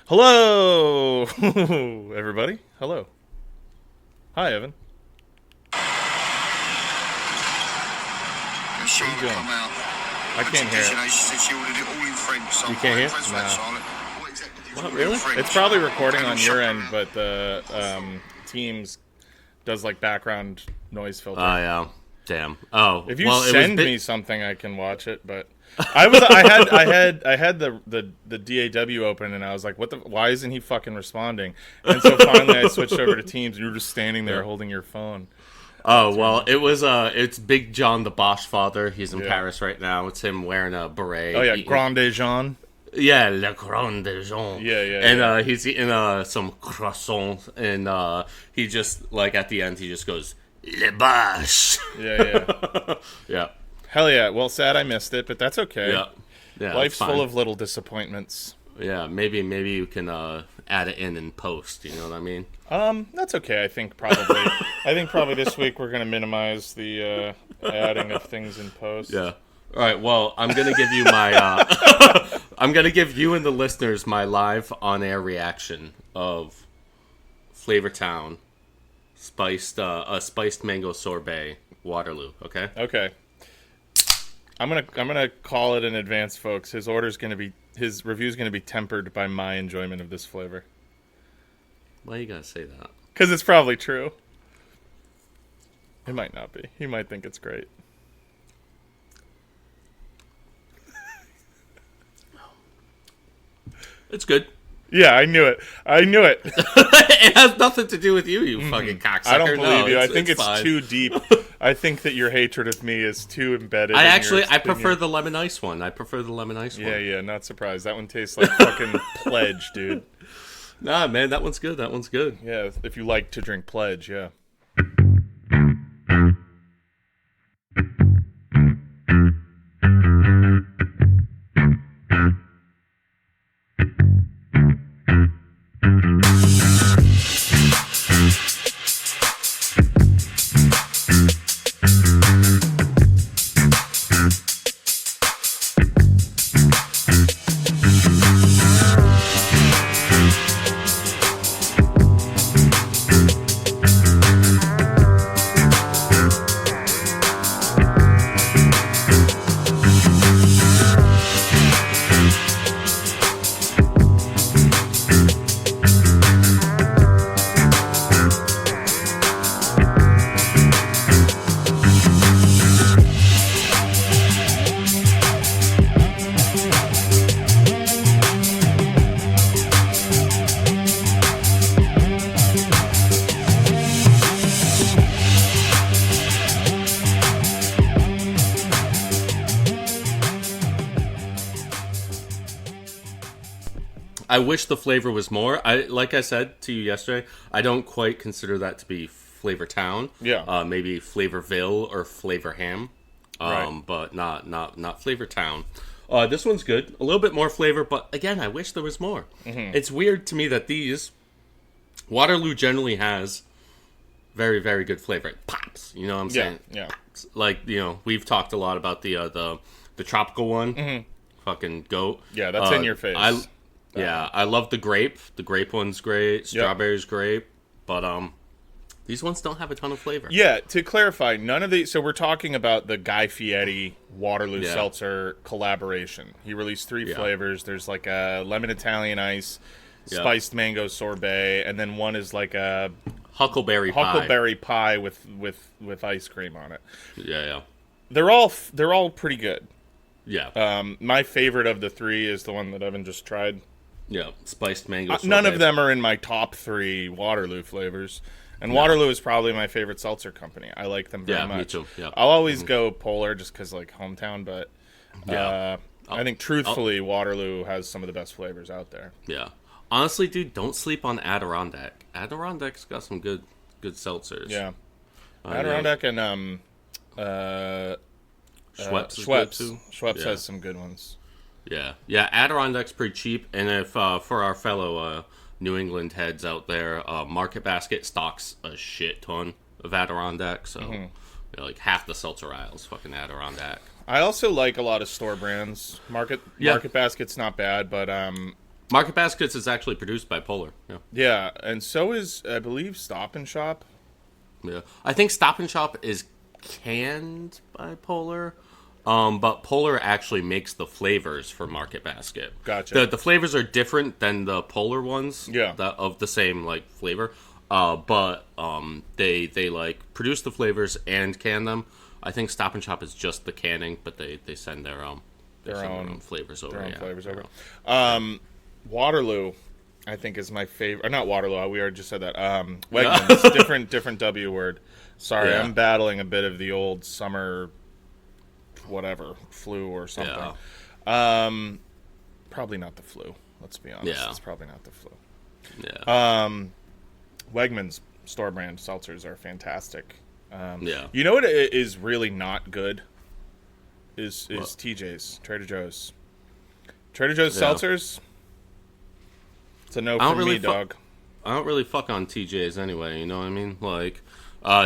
Hello, everybody. Hello. Hi, Evan. What are you doing? I can't hear it. You can't hear it? Nah. What, really? It's probably recording on your end, but the Teams does like background noise filter. Oh, yeah. Damn. Oh, if you send me something, I can watch it. But I had the DAW open, and I was like, "What the? Why isn't he fucking responding?" And so finally, I switched over to Teams, and you were just standing there holding your phone. Oh, well, it's Big John the Bosch father. He's in Paris right now. It's him wearing a beret. Oh, yeah, Grande Jean. Yeah, Le Grande Jean. Yeah. And he's eating some croissants, and he just, like, at the end, he just goes, Le Bosch. Yeah. Yeah. Hell yeah. Well, sad I missed it, but that's okay. Yeah. Life's full of little disappointments. Yeah, maybe you can add it in post, you know what I mean? That's okay. I think probably this week we're gonna minimize the adding of things in post. Yeah. All right. Well, I'm gonna give you my. I'm gonna give you and the listeners my live on-air reaction of Flavor Town spiced mango sorbet Waterloo. Okay. Okay. I'm gonna call it in advance, folks. His review's gonna be tempered by my enjoyment of this flavor. Why you gotta say that? Because it's probably true. It might not be. He might think it's great. It's good. Yeah, I knew it. It has nothing to do with you fucking cocksucker. I don't believe you. I think it's fine. too deep. I think that your hatred of me is too embedded. I prefer the lemon ice one. one. Yeah, not surprised. That one tastes like fucking Pledge, dude. Nah, man, that one's good. Yeah, if you like to drink Pledge, yeah. I wish the flavor was more. Like I said to you yesterday, I don't quite consider that to be Flavor Town. Yeah. Maybe Flavorville or Flavor Ham. Right. But not Flavor Town. This one's good. A little bit more flavor, but again, I wish there was more. Mm-hmm. It's weird to me that Waterloo generally has very, very good flavor. It pops. You know what I'm saying? Yeah. Pops. Like, we've talked a lot about the tropical one. Mm-hmm. Fucking goat. Yeah, that's in your face. I love the grape. The grape one's great. Strawberry's great. But these ones don't have a ton of flavor. Yeah, to clarify, none of these... So we're talking about the Guy Fieri Waterloo Seltzer collaboration. He released 3 flavors. There's like a lemon Italian ice, spiced mango sorbet, and then one is like a... Huckleberry pie with ice cream on it. Yeah. They're all pretty good. Yeah. My favorite of the 3 is the one that Evan just tried. Yeah, spiced mango sorbet. None of them are in my top 3 Waterloo flavors. And Waterloo is probably my favorite seltzer company. I like them very much. Me too. Yeah. I'll always go Polar just because, like, hometown, but I think, truthfully, Waterloo has some of the best flavors out there. Yeah. Honestly, dude, don't sleep on Adirondack. Adirondack's got some good seltzers. Yeah. Adirondack and Schweppes has some good ones. Yeah. Adirondack's pretty cheap, and if for our fellow New England heads out there, Market Basket stocks a shit ton of Adirondack, so like half the seltzer aisles fucking Adirondack. I also like a lot of store brands. Market Basket's not bad, but Market Baskets is actually produced by Polar. Yeah. Yeah, and so is, I believe, Stop and Shop. Yeah. I think Stop and Shop is canned by Polar. But Polar actually makes the flavors for Market Basket. Gotcha. The flavors are different than the Polar ones. Yeah. Of the same like flavor. But they like produce the flavors and can them. I think Stop and Shop is just the canning, but they send their own flavors over. Flavors over. Waterloo, I think, is my favorite. Not Waterloo. We already just said that. Wegmans, different W word. Sorry, I'm battling a bit of the old summer, whatever, flu or something. Yeah. Probably not the flu. Let's be honest. Yeah. It's probably not the flu. Yeah. Wegmans store brand seltzers are fantastic. Yeah. You know what is really not good? Is TJ's, Trader Joe's. Trader Joe's seltzers. It's a no from me, dog. I don't really fuck on TJ's anyway, you know what I mean? Like,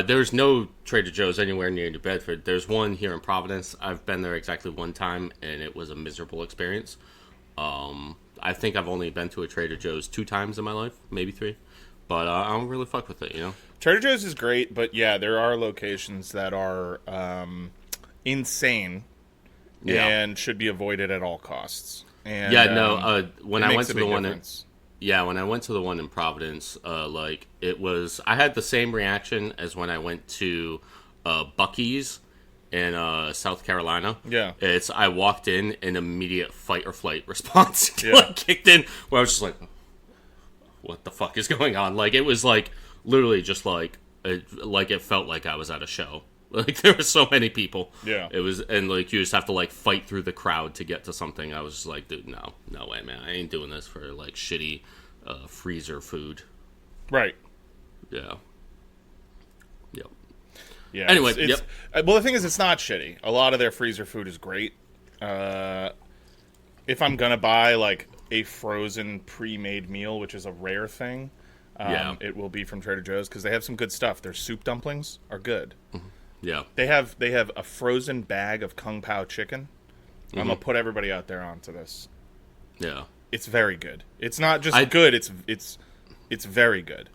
there's no Trader Joe's anywhere near New Bedford. There's one here in Providence. I've been there exactly one time, and it was a miserable experience. I think I've only been to a Trader Joe's 2 times in my life, maybe 3. But I don't really fuck with it, you know? Trader Joe's is great, but yeah, there are locations that are insane and should be avoided at all costs. And, when I went to the one... Yeah, when I went to the one in Providence, like, it was... I had the same reaction as when I went to Buc-ee's in South Carolina. Yeah. I walked in, an immediate fight or flight response like, kicked in, where I was just like, what the fuck is going on? Like, it was, like, literally just, like, it felt like I was at a show. Like, there were so many people. Yeah. It was, and, like, you just have to, like, fight through the crowd to get to something. I was just like, dude, no way, man. I ain't doing this for, like, shitty freezer food. Right. Yeah. Yep. Yeah. Anyway, well, the thing is, it's not shitty. A lot of their freezer food is great. If I'm gonna buy, like, a frozen pre-made meal, which is a rare thing, it will be from Trader Joe's, because they have some good stuff. Their soup dumplings are good. Mm-hmm. Yeah. They have a frozen bag of Kung Pao chicken. Mm-hmm. I'm gonna put everybody out there onto this. Yeah. It's very good. It's not just good. It's very good.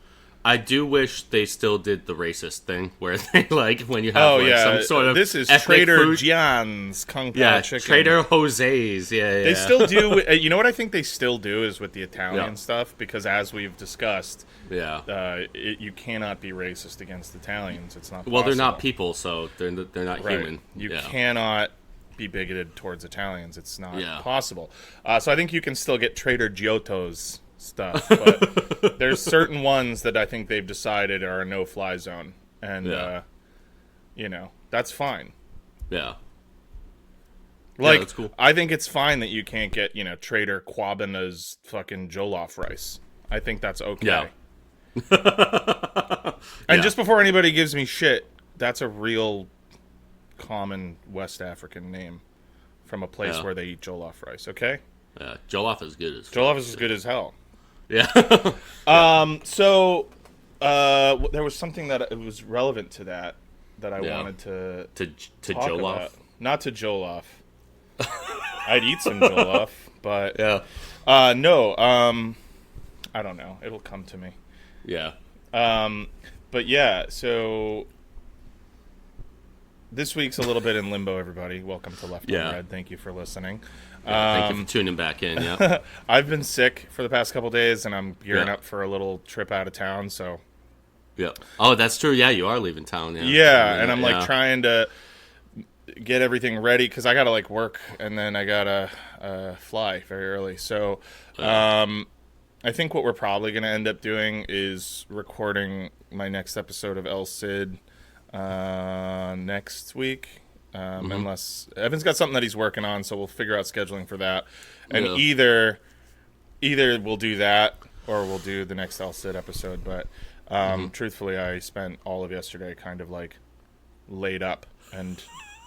I do wish they still did the racist thing where they, like, when you have some sort of this is Trader John's Kung Pao chicken. Trader Jose's. Yeah. They still do. You know what I think they still do is with the Italian stuff, because as we've discussed, you cannot be racist against Italians. It's not possible. Well, they're not people, so they're not human. You cannot be bigoted towards Italians. It's not possible. So I think you can still get Trader Giotto's stuff, but there's certain ones that I think they've decided are a no-fly zone, and that's fine. Yeah. Like, that's cool. I think it's fine that you can't get, Trader Quabina's fucking jollof rice. I think that's okay. Yeah. And just before anybody gives me shit, that's a real common West African name from a place where they eat jollof rice, okay? Yeah, jollof is good as Jollof is as good as hell. Yeah. So there was something that it was relevant to that I wanted to talk jollof about. Not to jollof. I'd eat some jollof, but no. I don't know. It'll come to me. Yeah. But yeah. So this week's a little bit in limbo. Everybody, welcome to Left on Red. Thank you for listening. Thank you for tuning back in. Yeah, I've been sick for the past couple days, and I'm gearing up for a little trip out of town. So, Oh, that's true. Yeah, you are leaving town. And I'm like trying to get everything ready because I gotta like work, and then I gotta fly very early. So, I think what we're probably gonna end up doing is recording my next episode of El Cid next week. Unless Evan's got something that he's working on, so we'll figure out scheduling for that. And either we'll do that or we'll do the next El Cid episode. But truthfully, I spent all of yesterday kind of like laid up, and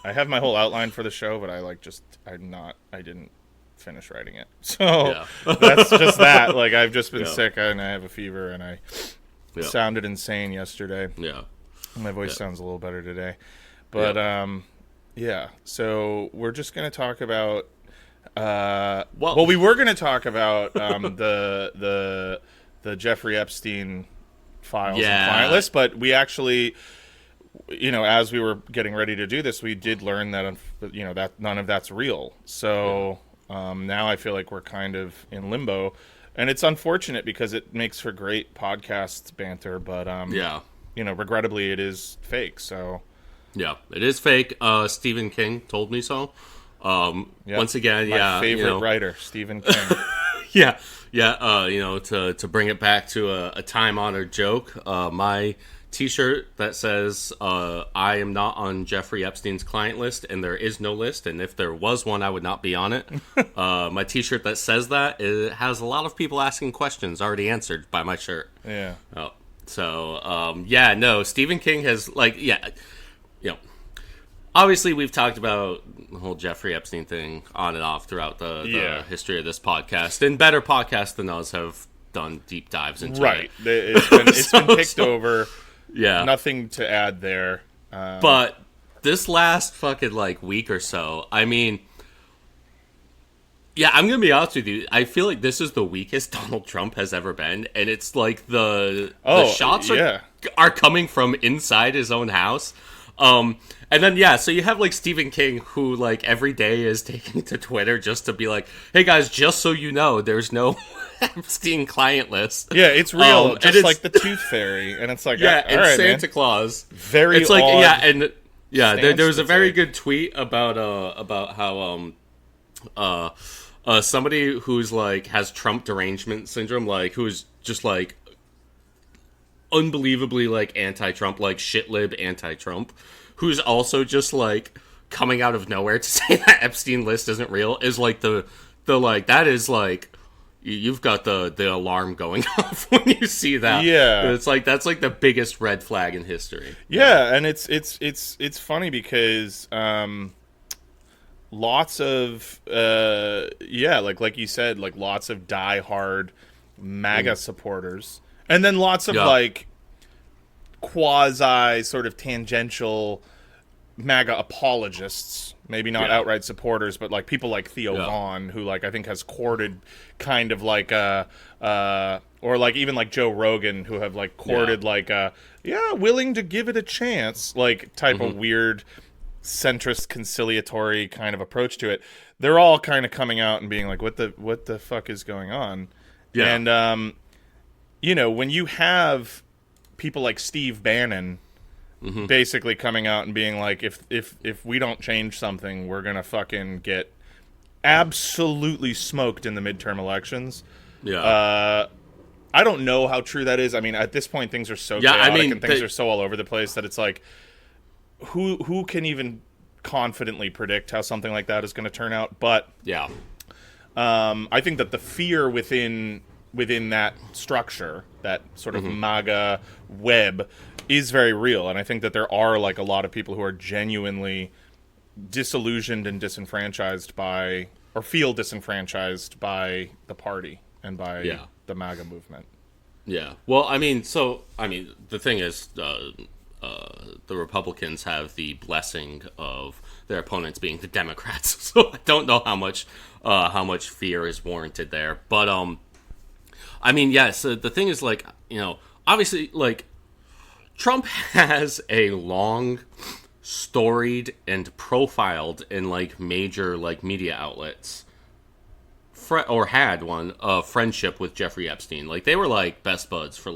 I have my whole outline for the show, but I didn't finish writing it. So that's just that. Like, I've just been sick, and I have a fever, and I sounded insane yesterday. Yeah. My voice sounds a little better today. But so we're just going to talk about Well, we were going to talk about the Jeffrey Epstein files and client list, but we actually, as we were getting ready to do this, we did learn that that none of that's real. So now I feel like we're kind of in limbo, and it's unfortunate because it makes for great podcast banter. But regrettably, it is fake. So yeah, it is fake. Stephen King told me so. Once again, my favorite writer, Stephen King. To bring it back to a time-honored joke, my T-shirt that says I am not on Jeffrey Epstein's client list, and there is no list, and if there was one, I would not be on it. My T-shirt that says that, it has a lot of people asking questions already answered by my shirt. Yeah. Stephen King has obviously, we've talked about the whole Jeffrey Epstein thing on and off throughout the history of this podcast, and better podcasts than us have done deep dives into it. It's been picked over. Yeah. Nothing to add there. But this last fucking, week or so, I mean... Yeah, I'm going to be honest with you. I feel like this is the weakest Donald Trump has ever been, and it's like the shots are coming from inside his own house. And then, so you have, Stephen King, who, every day is taking to Twitter just to be like, hey, guys, just so you know, there's no Epstein client list. Yeah, it's real, just like the Tooth Fairy. And it's like, and right, Santa man. Claus. Very it's like, odd there was a very good tweet about how, somebody who's, has Trump derangement syndrome, who's just, unbelievably, anti-Trump, shit-lib anti-Trump, who's also just coming out of nowhere to say that Epstein list isn't real is that is you've got the alarm going off when you see that. Yeah, it's that's the biggest red flag in history. Yeah, and it's funny because lots of like you said, lots of diehard MAGA supporters, and then lots of quasi sort of tangential MAGA apologists, maybe not outright supporters, but people like Theo Vaughn, who I think has courted kind of or even Joe Rogan, who have courted willing to give it a chance type of weird centrist conciliatory kind of approach to it. They're all kind of coming out and being like, what the fuck is going on? And when you have people like Steve Bannon basically coming out and being like, if we don't change something, we're gonna fucking get absolutely smoked in the midterm elections. I don't know how true that is. I mean, at this point, things are so chaotic and things are so all over the place that it's like, who can even confidently predict how something like that is going to turn out? But I think that the fear within that structure, that sort of MAGA web, is very real. And I think that there are a lot of people who are genuinely disillusioned and disenfranchised by, or feel disenfranchised by, the party and by the MAGA movement. Yeah. Well, the thing is, the Republicans have the blessing of their opponents being the Democrats, so I don't know how much fear is warranted there. But so the thing is, obviously, Trump has a long, storied, and profiled in major media outlets, or had one friendship with Jeffrey Epstein. They were best buds for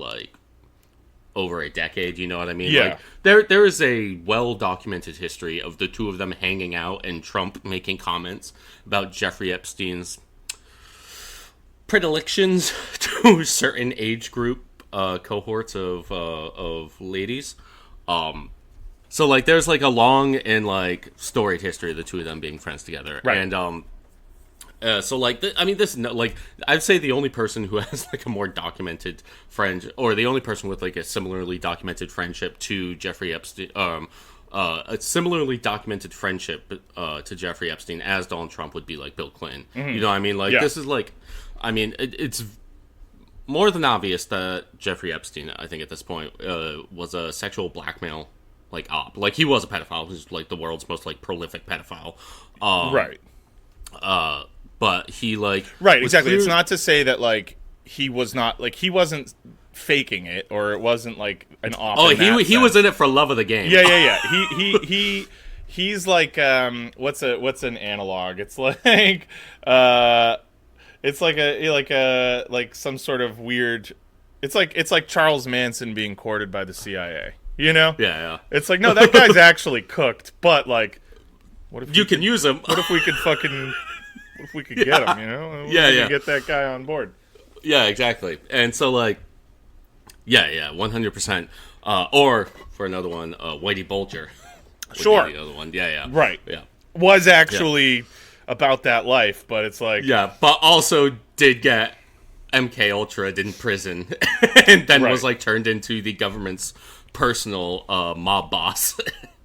over a decade, you know what I mean? Yeah. There is a well-documented history of the two of them hanging out and Trump making comments about Jeffrey Epstein's predilections to certain age group cohorts of ladies. So there's a long and storied history of the two of them being friends together. Right. And I'd say the only person who has a more documented friend, or the only person with a similarly documented friendship to Jeffrey Epstein, a similarly documented friendship to Jeffrey Epstein as Donald Trump would be Bill Clinton. You know what I mean? This is it's more than obvious that Jeffrey Epstein, I think at this point, was a sexual blackmail op. He was a pedophile. He was the world's most prolific pedophile. Right. but he like right, exactly. It's not to say that like he wasn't faking it, or it wasn't like an off. Oh, he was in it for love of the game. Yeah. He's like what's an analog? It's like some sort of weird. It's like Charles Manson being courted by the CIA. You know? Yeah. It's like, no, that guy's actually cooked, but like, what if you can use him? What if we could get him? You know? What if we could get that guy on board. Yeah, exactly. And so like. Yeah, 100%. Or, for another one, Whitey Bulger. Sure. The other one. Yeah. Right. Yeah. Was actually about that life, but it's like... Yeah, but also did get MK Ultra in prison, and then was, like, turned into the government's personal mob boss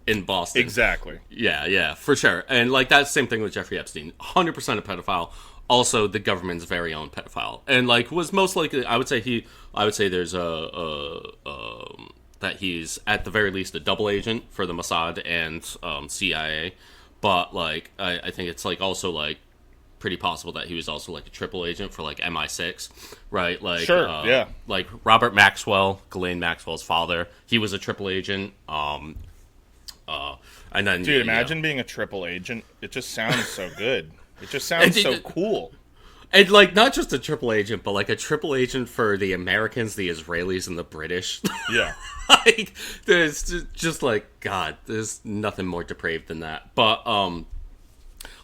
in Boston. Exactly. Yeah, for sure. And, like, that's the same thing with Jeffrey Epstein. 100% a pedophile. Also, the government's very own pedophile, and like was most likely. I would say there's that he's at the very least a double agent for the Mossad and CIA, but like I think it's like also like pretty possible that he was also like a triple agent for like MI6, right? Like sure, yeah. Like Robert Maxwell, Ghislaine Maxwell's father, he was a triple agent. And then dude, imagine being a triple agent. It just sounds so good. It just sounds so cool. And, like, not just a triple agent, but, like, a triple agent for the Americans, the Israelis, and the British. Yeah. Like, there's just, like, God, there's nothing more depraved than that. But,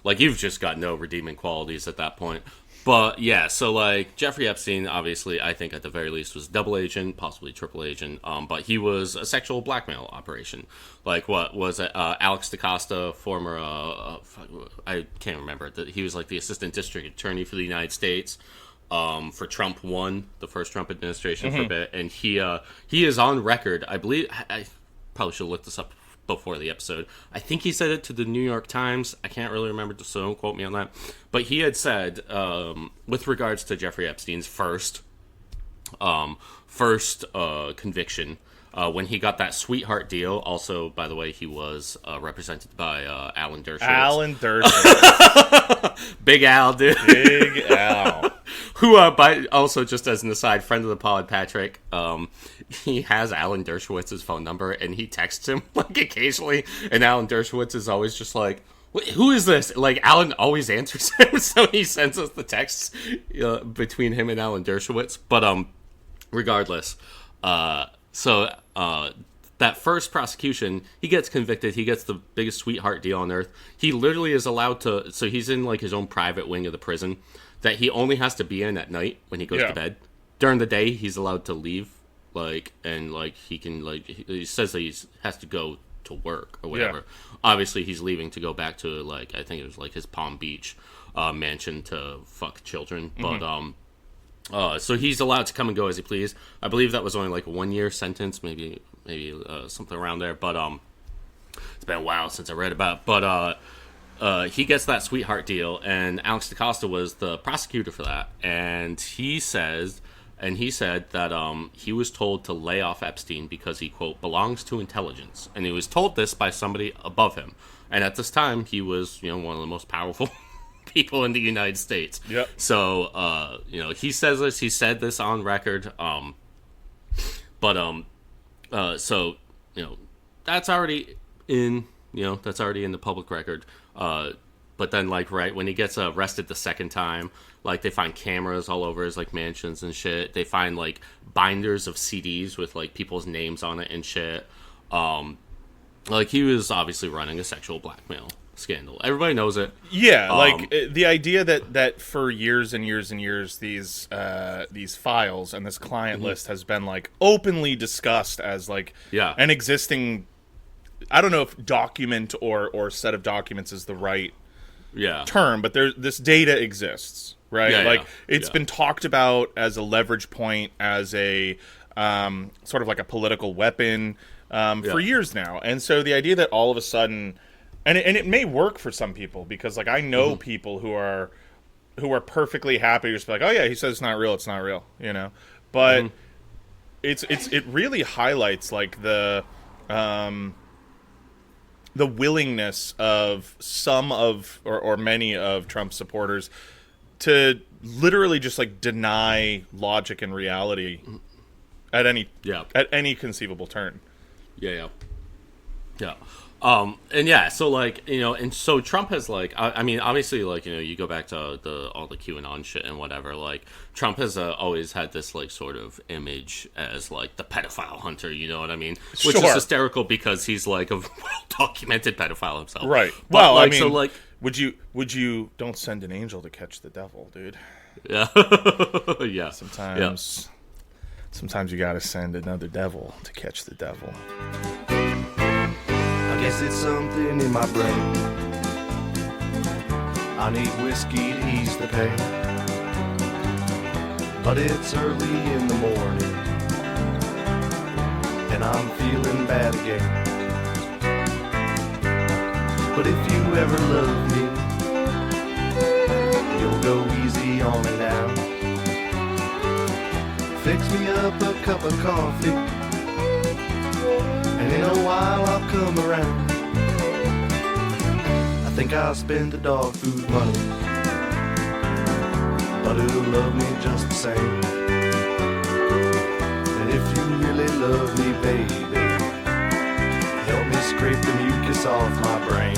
like, you've just got no redeeming qualities at that point. But, yeah, so, like, Jeffrey Epstein, obviously, I think at the very least was double agent, possibly triple agent, but he was a sexual blackmail operation. Like, what was it? Alex DaCosta, former, I can't remember, he was, like, the assistant district attorney for the United States for Trump 1, the first Trump administration for a bit, and he is on record, I believe, I probably should have looked this up before the episode. I think he said it to the New York Times. I can't really remember, so don't quote me on that. But he had said, with regards to Jeffrey Epstein's first conviction, when he got that sweetheart deal. Also, by the way, he was represented by Alan Dershowitz. Alan Dershowitz. Big Al, dude. Big Al. Who, also, just as an aside, friend of the pod, Patrick, he has Alan Dershowitz's phone number, and he texts him, like, occasionally, and Alan Dershowitz is always just like, who is this? Like, Alan always answers him, so he sends us the texts between him and Alan Dershowitz. But, regardless, that first prosecution, he gets convicted, he gets the biggest sweetheart deal on earth. He literally is allowed to, so he's in, like, his own private wing of the prison that he only has to be in at night when he goes to bed. During the day, he's allowed to leave, like, and, like, he can, like, he says that he has to go to work or whatever. Obviously, he's leaving to go back to, like, I think it was, like, his Palm Beach mansion to fuck children. But, so he's allowed to come and go as he please. I believe that was only, like, a 1-year sentence, maybe something around there. But, it's been a while since I read about it. But, he gets that sweetheart deal, and Alex DaCosta was the prosecutor for that. And he said that he was told to lay off Epstein because he, quote, belongs to intelligence. And he was told this by somebody above him. And at this time, he was, one of the most powerful people in the United States. Yep. So, he says this, he said this on record. So, that's already in, that's already in the public record. But then, like, right when he gets arrested the second time, like, they find cameras all over his, like, mansions and shit. They find, like, binders of CDs with, like, people's names on it and shit. Like, he was obviously running a sexual blackmail scandal. Everybody knows it. Yeah, like, the idea that for years and years and years these files and this client list has been, like, openly discussed as, like, an existing, I don't know if document or set of documents is the right term, but this data exists, right? It's been talked about as a leverage point, as a sort of like a political weapon for years now. And so the idea that all of a sudden, and it may work for some people, because, like, I know people who are perfectly happy to just be like, oh yeah, he says it's not real, but it really highlights, like, the willingness of some of or many of Trump's supporters to literally just like deny logic and reality at any conceivable turn. Yeah. And yeah, so like, you know, and so Trump has like, I mean, obviously, like, you know, you go back to all the QAnon shit and whatever, like, Trump has always had this like sort of image as like the pedophile hunter, you know what I mean? Which is hysterical because he's like a well-documented pedophile himself. Right. But, well, like, I mean, so like, would you don't send an angel to catch the devil, dude. Yeah. Yeah. Sometimes you gotta send another devil to catch the devil. I guess it's something in my brain. I need whiskey to ease the pain. But it's early in the morning, and I'm feeling bad again. But if you ever love me, you'll go easy on me now. Fix me up a cup of coffee, and in a while I'll come around. I think I'll spend the dog food money, but it'll love me just the same. And if you really love me, baby, help me scrape the mucus off my brain.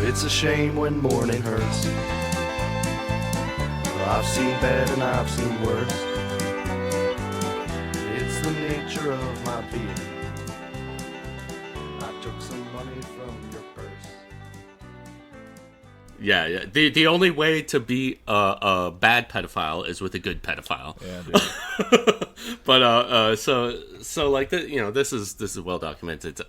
It's a shame when morning hurts. Well, I've seen bad and I've seen worse. It's the nature of my being. I took some money from your purse. Yeah. The only way to be a bad pedophile is with a good pedophile. Yeah, dude. But so like you know, this is well documented.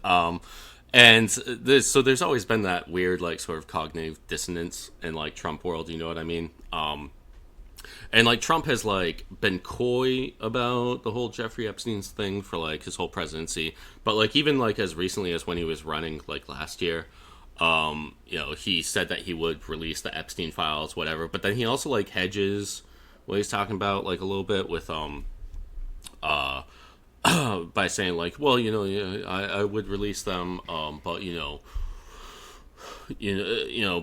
And so there's always been that weird like sort of cognitive dissonance in like Trump world, you know what I mean? And like Trump has like been coy about the whole Jeffrey Epstein's thing for like his whole presidency, but like even like as recently as when he was running like last year, you know, he said that he would release the Epstein files, whatever, but then he also like hedges what he's talking about like a little bit with by saying like, well, you know, yeah, I would release them, but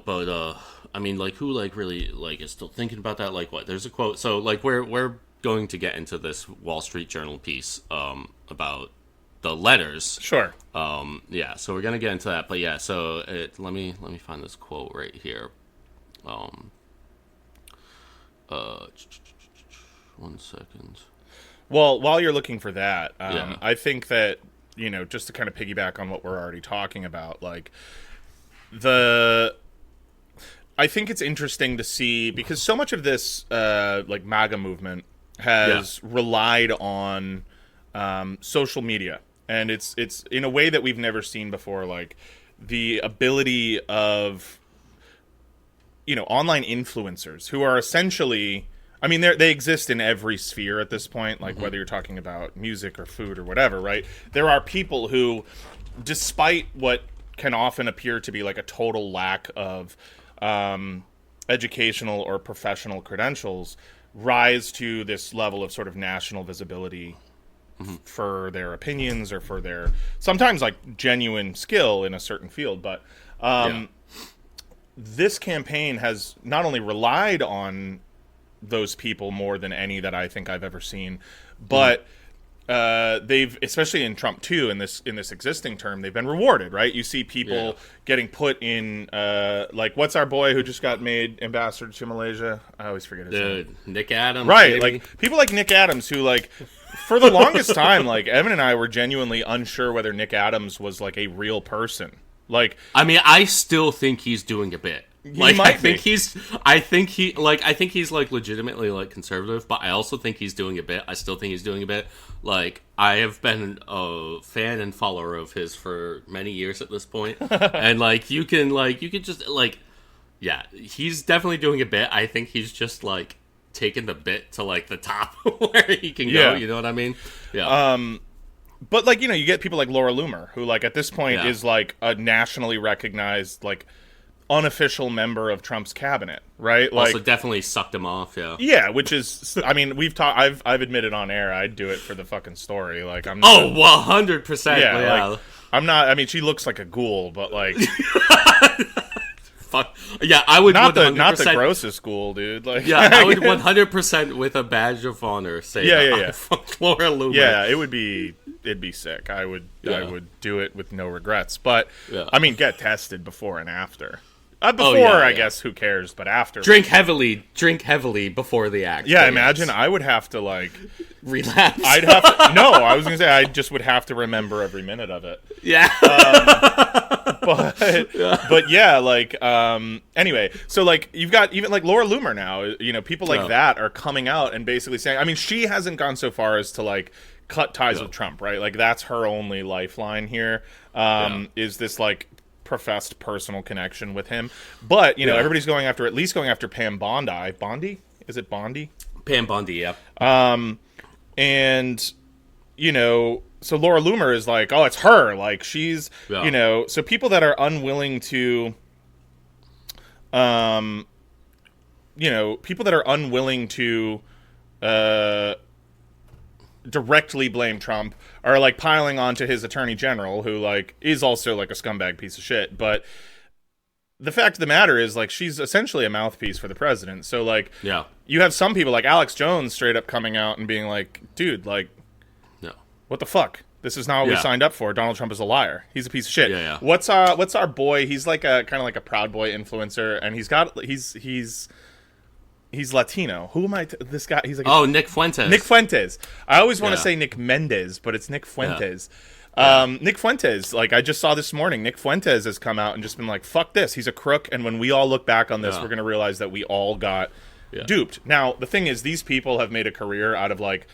but I mean, like, who like really like is still thinking about that? Like, what? There's a quote. So like, we're going to get into this Wall Street Journal piece about the letters. Sure. Yeah. So we're gonna get into that, but yeah. So let me find this quote right here. 1 second. Well, while you're looking for that, I think that, you know, just to kind of piggyback on what we're already talking about, like, I think it's interesting to see, because so much of this, like, MAGA movement has relied on social media, and it's in a way that we've never seen before, like, the ability of, you know, online influencers who are essentially... I mean, they exist in every sphere at this point, like whether you're talking about music or food or whatever, right? There are people who, despite what can often appear to be like a total lack of educational or professional credentials, rise to this level of sort of national visibility for their opinions or for their sometimes like genuine skill in a certain field. But this campaign has not only relied on those people more than any that I think I've ever seen, but they've, especially in Trump 2, in this existing term, they've been rewarded, right? You see people getting put in, like, what's our boy who just got made ambassador to Malaysia? I always forget his name. Nick Adams, right? maybe? Like people like Nick Adams, who like for the longest time, like Evan and I were genuinely unsure whether Nick Adams was like a real person. Like, I mean, I still think he's doing a bit. Like, I think he's like legitimately like conservative, but I also think he's doing a bit. I still think he's doing a bit. Like, I have been a fan and follower of his for many years at this point, and like you can just like, yeah, he's definitely doing a bit. I think he's just like taking the bit to like the top where he can go. You know what I mean? Yeah. But like, you know, you get people like Laura Loomer, who like at this point is like a nationally recognized like unofficial member of Trump's cabinet, right? Like, also definitely sucked him off, yeah, which is, I mean, I've admitted on air I'd do it for the fucking story. Like, I'm not, 100%. Yeah, like, I'm not. I mean, she looks like a ghoul, but like, fuck yeah, I would not the grossest ghoul, dude. Like, yeah, I would 100% with a badge of honor say, yeah. Fuck Laura Loomer. Yeah, it'd be sick. I would do it with no regrets. But I mean, get tested before and after. I guess, who cares? But after, drink heavily before the act. Yeah, imagine I would have to like relapse. I'd have to. No, I was gonna say I just would have to remember every minute of it. Yeah. But yeah, like anyway, so like you've got even like Laura Loomer now. You know, people like that are coming out and basically saying. I mean, she hasn't gone so far as to like cut ties with Trump, right? Like that's her only lifeline here. Is this like professed personal connection with him? But you know, everybody's going after Pam Bondi. Bondi? Is it Bondi? Pam Bondi, yeah. And you know, so Laura Loomer is like, oh, it's her. Like she's, you know, so people that are unwilling to, directly blame Trump are like piling onto his attorney general, who like is also like a scumbag piece of shit. But the fact of the matter is, like, she's essentially a mouthpiece for the president. So like, you have some people like Alex Jones straight up coming out and being like, dude, like, what the fuck? This is not what we signed up for. Donald Trump is a liar. He's a piece of shit. Yeah. What's our boy? He's like a kind of like a Proud Boy influencer, and he's Latino. Who am I? This guy. He's like Nick Fuentes. Nick Fuentes. I always want to say Nick Mendez, but it's Nick Fuentes. Nick Fuentes. Like I just saw this morning, Nick Fuentes has come out and just been like, "Fuck this. He's a crook." And when we all look back on this, we're gonna realize that we all got duped. Now the thing is, these people have made a career out of like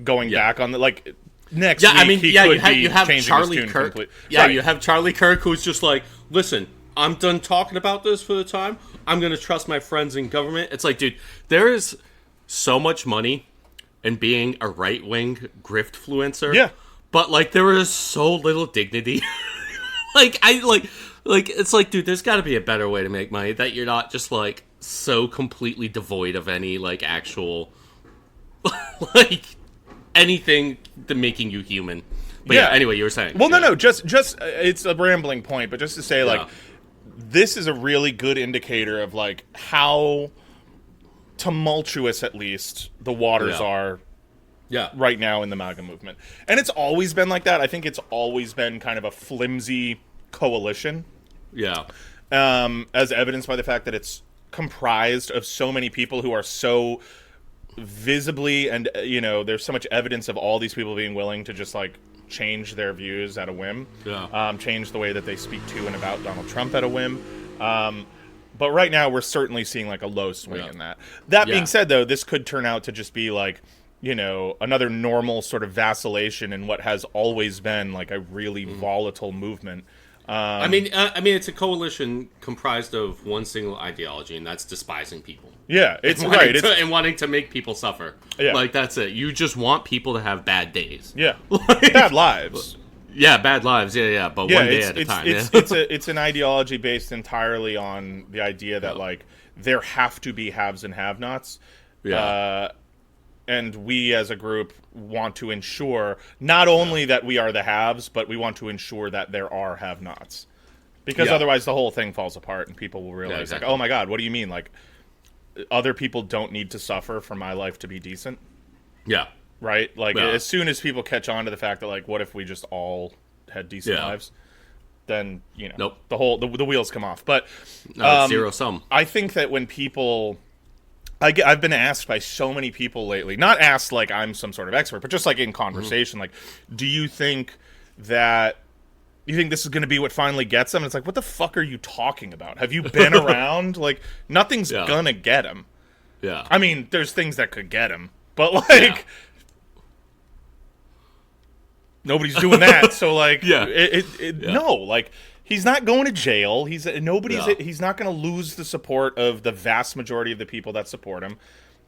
going back on the like. Next week, I mean, you have Charlie Kirk. You have Charlie Kirk, who's just like, listen, I'm done talking about this for the time. I'm going to trust my friends in government. It's like, dude, there is so much money in being a right-wing grift-fluencer. Yeah. But, like, there is so little dignity. It's like, dude, there's got to be a better way to make money that you're not just, like, so completely devoid of any, like, actual, like, anything to making you human. But anyway, you were saying. Well, no, just it's a rambling point, but just to say, like, this is a really good indicator of, like, how tumultuous, at least, the waters are right now in the MAGA movement. And it's always been like that. I think it's always been kind of a flimsy coalition. Yeah. As evidenced by the fact that it's comprised of so many people who are so visibly, and you know, there's so much evidence of all these people being willing to just like change their views at a whim, change the way that they speak to and about Donald Trump at a whim. But right now we're certainly seeing like a low swing in that. That being said, though, this could turn out to just be like, you know, another normal sort of vacillation in what has always been like a really volatile movement. I mean, it's a coalition comprised of one single ideology, and that's despising people. Yeah, it's right. And wanting to make people suffer. Yeah. Like, that's it. You just want people to have bad days. Yeah. Bad lives. Yeah, bad lives. Yeah. But one day at a time. It's an ideology based entirely on the idea that, like, there have to be haves and have-nots. Yeah. And we as a group want to ensure not only that we are the haves, but we want to ensure that there are have-nots. Because otherwise the whole thing falls apart and people will realize, like, oh my God, what do you mean? Like, other people don't need to suffer for my life to be decent? Yeah. Right? Like, as soon as people catch on to the fact that, like, what if we just all had decent lives? Then, you know, the wheels come off. But it's zero sum. I think that when people... I've been asked by so many people lately, not asked like I'm some sort of expert, but just like in conversation, like, do you think that You think this is going to be what finally gets him? And it's like, what the fuck are you talking about? Have you been around? Like, nothing's going to get him. Yeah. I mean, there's things that could get him. But, like, nobody's doing that. So, like, no. Like, he's not going to jail. He's not going to lose the support of the vast majority of the people that support him.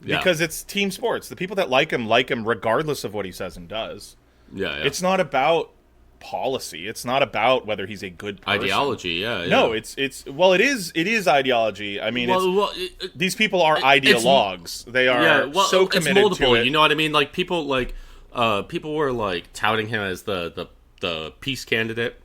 Because it's team sports. The people that like him regardless of what he says and does. Yeah. It's not about policy. It's not about whether he's a good person. Ideology, No, it is ideology. I mean, these people are ideologues. They are so committed it's multiple, to it. You know what I mean? Like people were like touting him as the peace candidate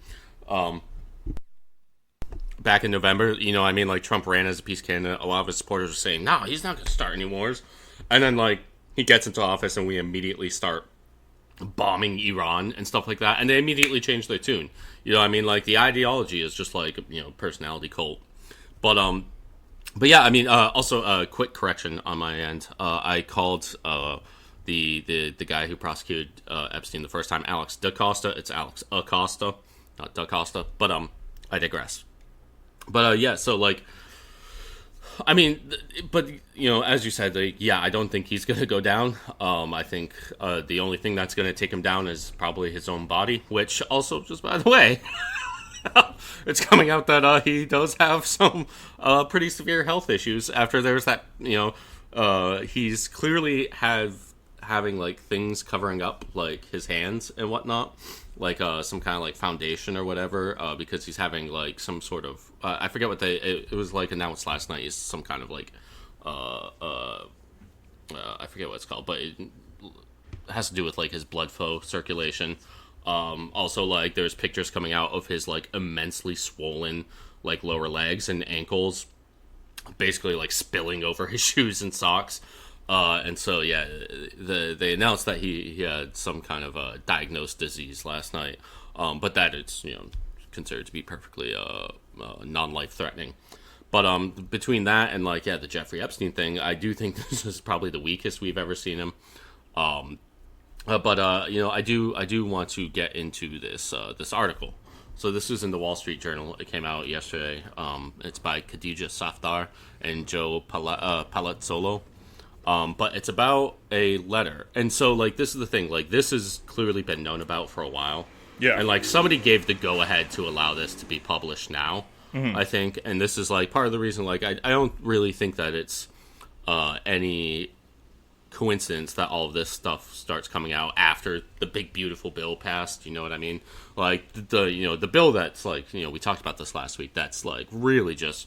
back in November. You know what I mean? Like Trump ran as a peace candidate. A lot of his supporters were saying, "No, he's not going to start any wars." And then like he gets into office and we immediately start bombing Iran and stuff like that, and they immediately change their tune. You know what I mean? Like the ideology is just like, you know, personality cult. But yeah, I mean, also a quick correction on my end. I called the guy who prosecuted Epstein the first time Alex DaCosta. It's Alex Acosta, not DaCosta. But I digress. But yeah, so like, I mean, but, you know, as you said, like, yeah, I don't think he's going to go down. I think the only thing that's going to take him down is probably his own body, which also, just by the way, it's coming out that he does have some pretty severe health issues after there's that, you know, he's clearly having, like, things covering up, like, his hands and whatnot. Like some kind of like foundation or whatever, because he's having like some sort of I forget what it was like announced last night. Is some kind of like I forget what it's called, but it has to do with like his blood flow circulation. Also, like there's pictures coming out of his like immensely swollen like lower legs and ankles, basically like spilling over his shoes and socks. And so, yeah, they announced that he had some kind of diagnosed disease last night, but that it's, you know, considered to be perfectly non-life threatening. But between that and like, yeah, the Jeffrey Epstein thing, I do think this is probably the weakest we've ever seen him. But you know, I do want to get into this article. So this is in the Wall Street Journal. It came out yesterday. It's by Khadija Safdar and Joe Palazzolo. But it's about a letter. And so, like, this is the thing. Like, this has clearly been known about for a while. Yeah. And, like, somebody gave the go-ahead to allow this to be published now, I think. And this is, like, part of the reason, like, I don't really think that it's any coincidence that all of this stuff starts coming out after the big, beautiful bill passed. You know what I mean? Like, the bill that's, like, you know, we talked about this last week. That's, like, really just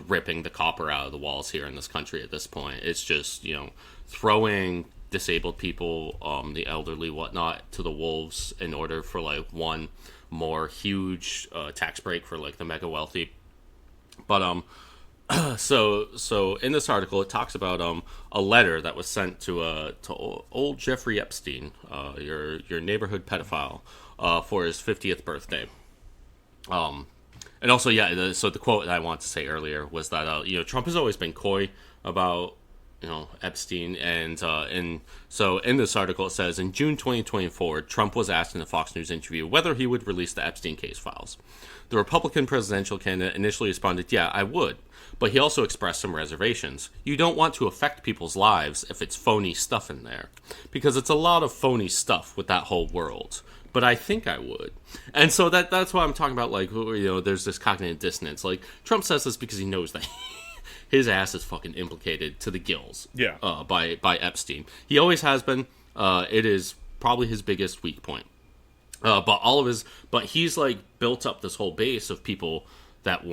ripping the copper out of the walls here in this country at this point. It's just, you know, throwing disabled people, the elderly, whatnot, to the wolves in order for like one more huge tax break for like the mega wealthy. But so in this article it talks about a letter that was sent to old Jeffrey Epstein, your neighborhood pedophile, for his 50th birthday. And also, yeah, so the quote that I wanted to say earlier was that, you know, Trump has always been coy about, you know, Epstein. And so in this article, it says, in June 2024, Trump was asked in a Fox News interview whether he would release the Epstein case files. The Republican presidential candidate initially responded, yeah, I would. But he also expressed some reservations. You don't want to affect people's lives if it's phony stuff in there. Because it's a lot of phony stuff with that whole world. But I think I would. And so that's why I'm talking about, like, you know, there's this cognitive dissonance. Like, Trump says this because he knows that his ass is fucking implicated to the gills by Epstein. He always has been. It is probably his biggest weak point. But he's, like, built up this whole base of people that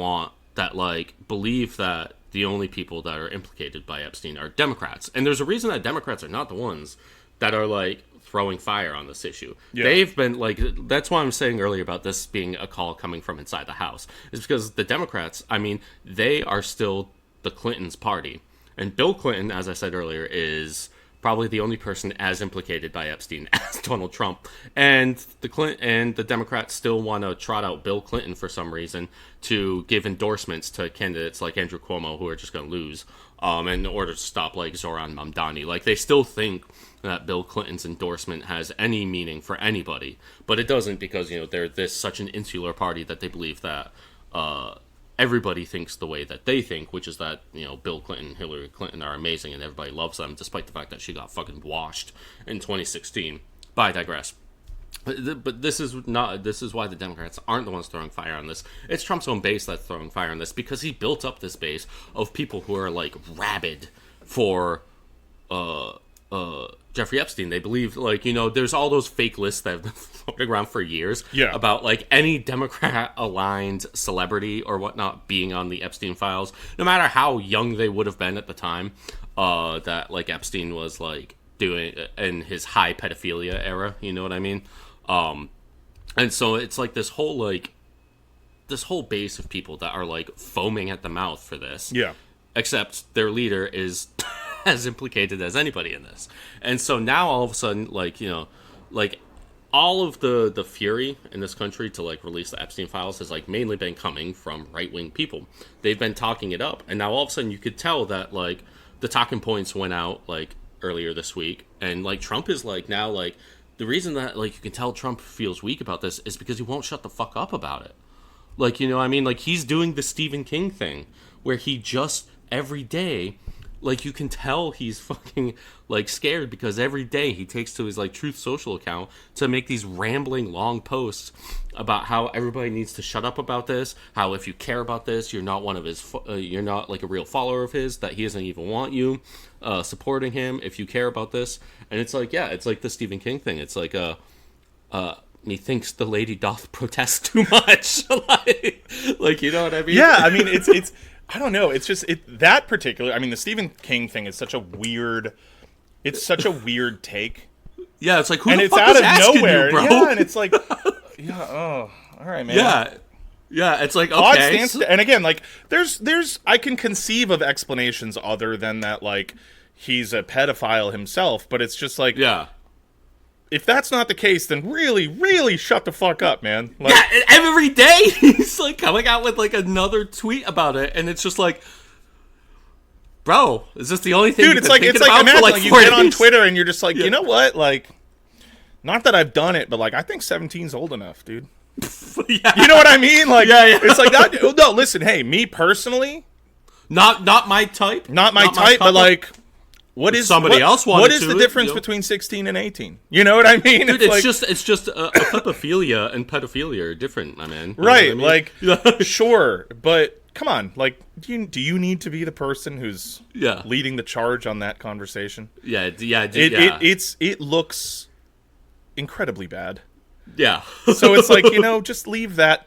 believe that the only people that are implicated by Epstein are Democrats. And there's a reason that Democrats are not the ones that are, like, throwing fire on this issue. Yeah. They've been, like, that's why I'm saying earlier about this being a call coming from inside the House, is because the Democrats, I mean, they are still the Clintons' party. And Bill Clinton, as I said earlier, is probably the only person as implicated by Epstein as Donald Trump. And the Democrats still want to trot out Bill Clinton for some reason to give endorsements to candidates like Andrew Cuomo, who are just going to lose, in order to stop like Zoran Mamdani. Like, they still think that Bill Clinton's endorsement has any meaning for anybody, but it doesn't, because, you know, they're such an insular party that they believe that everybody thinks the way that they think, which is that, you know, Bill Clinton, Hillary Clinton are amazing and everybody loves them, despite the fact that she got fucking washed in 2016. But I digress. But this is why the Democrats aren't the ones throwing fire on this. It's Trump's own base that's throwing fire on this, because he built up this base of people who are like rabid for Jeffrey Epstein. They believe, like, you know, there's all those fake lists that have been floating around for years about like any Democrat aligned celebrity or whatnot being on the Epstein files, no matter how young they would have been at the time that like Epstein was like doing in his high pedophilia era, you know what I mean? And so it's like this whole base of people that are like foaming at the mouth for this. Yeah. Except their leader is as implicated as anybody in this. And so now all of a sudden, like, you know, like all of the fury in this country to like release the Epstein files has like mainly been coming from right-wing people. They've been talking it up, and now all of a sudden you could tell that like the talking points went out like earlier this week, and like Trump is like now like the reason that like you can tell Trump feels weak about this is because he won't shut the fuck up about it. Like, you know what I mean? Like, he's doing the Stephen King thing where he just every day, like, you can tell he's fucking, like, scared, because every day he takes to his, like, Truth Social account to make these rambling long posts about how everybody needs to shut up about this, how if you care about this, you're not one of his, you're not, like, a real follower of his, that he doesn't even want you supporting him if you care about this. And it's like, yeah, it's like the Stephen King thing. It's like, methinks the lady doth protest too much. like, you know what I mean? Yeah, I mean, it's I don't know. It's just that particular. I mean, the Stephen King thing is such a weird. It's such a weird take. Yeah, it's like, who and the it's fuck out is of asking nowhere. you, bro? Yeah, and it's like, yeah, oh, all right, man. Yeah, it's like, okay. And again, like, there's I can conceive of explanations other than that, like, he's a pedophile himself, but it's just like, yeah. If that's not the case, then really, really shut the fuck up, man. Like, yeah, every day he's like coming out with like another tweet about it, and it's just like, bro, is this the only thing? Dude, it's like imagine like you get on Twitter and you're just like, you know what? Like, not that I've done it, but like I think 17's old enough, dude. Yeah. You know what I mean? Like, yeah. It's like that. No, listen, hey, me personally, not my type, not my type, but like. What is somebody else wanted What is to, the difference between 16 and 18? You know what I mean? Dude, it's just clipophilia and pedophilia are different, my man. You right? I mean? Like, sure, but come on, like, do you need to be the person who's leading the charge on that conversation? Yeah. It looks incredibly bad. Yeah. So it's like, you know, just leave that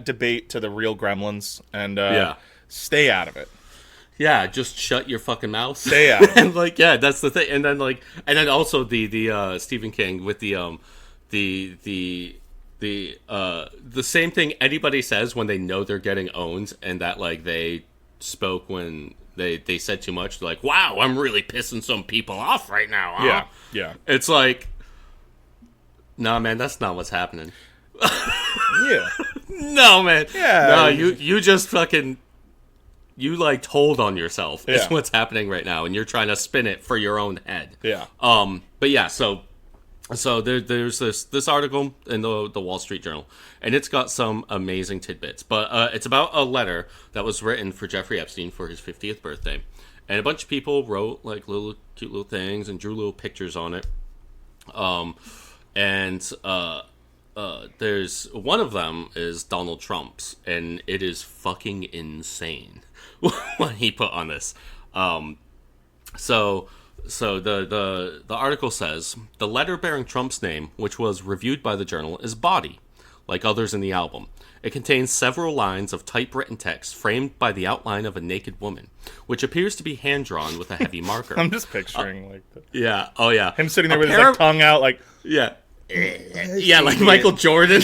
debate to the real gremlins and stay out of it. Yeah, just shut your fucking mouth. Stay out. And like, yeah, that's the thing. And then also the Stephen King with the same thing anybody says when they know they're getting owned, and that like they spoke when they said too much. They're like, wow, I'm really pissing some people off right now. Huh? Yeah. It's like, nah, man, that's not what's happening. Yeah. No, man. Yeah. No, you just fucking. You like told on yourself is what's happening right now, and you're trying to spin it for your own head. Yeah. But yeah, so there's this article in the Wall Street Journal, and it's got some amazing tidbits. But it's about a letter that was written for Jeffrey Epstein for his 50th birthday, and a bunch of people wrote like little cute little things and drew little pictures on it. There's one of them is Donald Trump's, and it is fucking insane what he put on this. So the article says the letter bearing Trump's name, which was reviewed by the Journal, is bawdy, like others in the album. It contains several lines of typewritten text framed by the outline of a naked woman, which appears to be hand drawn with a heavy marker. I'm just picturing like yeah, oh yeah, him sitting there with his like tongue out, like like Michael Jordan.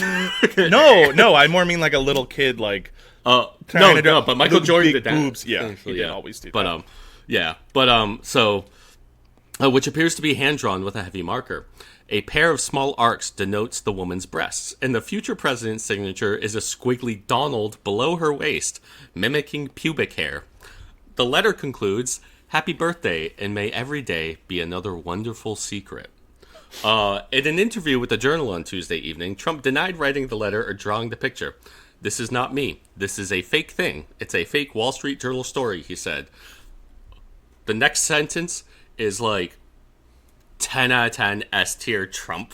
No, I more mean like a little kid, like no, but Michael Jordan did that. Boobs. Yeah, he did always do that. So which appears to be hand-drawn with a heavy marker. A pair of small arcs denotes the woman's breasts, and the future president's signature is a squiggly Donald below her waist, mimicking pubic hair. The letter concludes, "Happy birthday, and may every day be another wonderful secret." In an interview with the Journal on Tuesday evening, Trump denied writing the letter or drawing the picture. "This is not me. This is a fake thing. It's a fake Wall Street Journal story," he said. The next sentence is like 10 out of 10 S tier Trump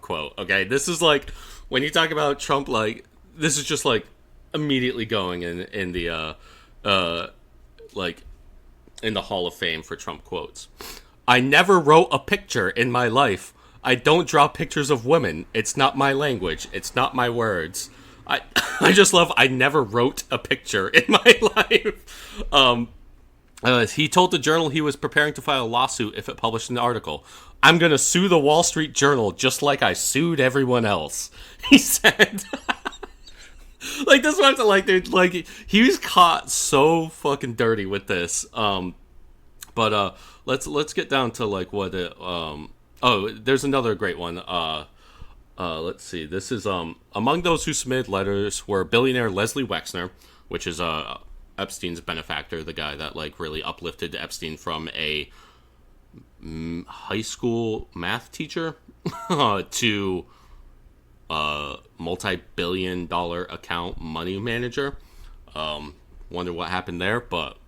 quote. Okay, this is like when you talk about Trump, like this is just like immediately going in the like in the Hall of Fame for Trump quotes. "I never wrote a picture in my life. I don't draw pictures of women. It's not my language. It's not my words." I just love "I never wrote a picture in my life." He told the Journal he was preparing to file a lawsuit if it published an article. "I'm going to sue the Wall Street Journal just like I sued everyone else," he said. Like, this one's like, dude, like, he was caught so fucking dirty with this. But let's get down to, like, what it, there's another great one. Let's see. This is, among those who submitted letters were billionaire Leslie Wexner, which is, Epstein's benefactor, the guy that like really uplifted Epstein from a high school math teacher to a multi-billion-dollar account money manager. Wonder what happened there, but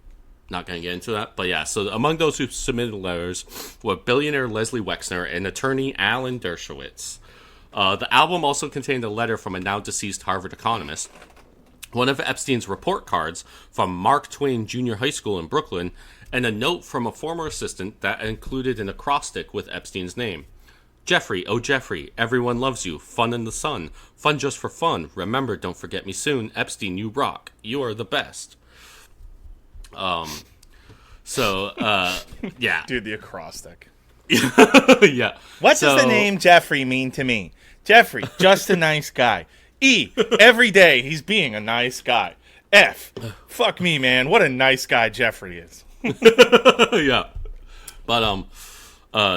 not going to get into that. But yeah, so among those who submitted letters were billionaire Leslie Wexner and attorney Alan Dershowitz. The album also contained a letter from a now deceased Harvard economist, one of Epstein's report cards from Mark Twain Junior High School in Brooklyn, and a note from a former assistant that included an acrostic with Epstein's name. "Jeffrey, oh Jeffrey, everyone loves you. Fun in the sun. Fun just for fun. Remember, don't forget me soon. Epstein, you rock. You are the best." Yeah. Dude, the acrostic. Yeah. What does the name Jeffrey mean to me? Jeffrey, just a nice guy. E, every day he's being a nice guy. F, fuck me, man. What a nice guy Jeffrey is. Yeah. But,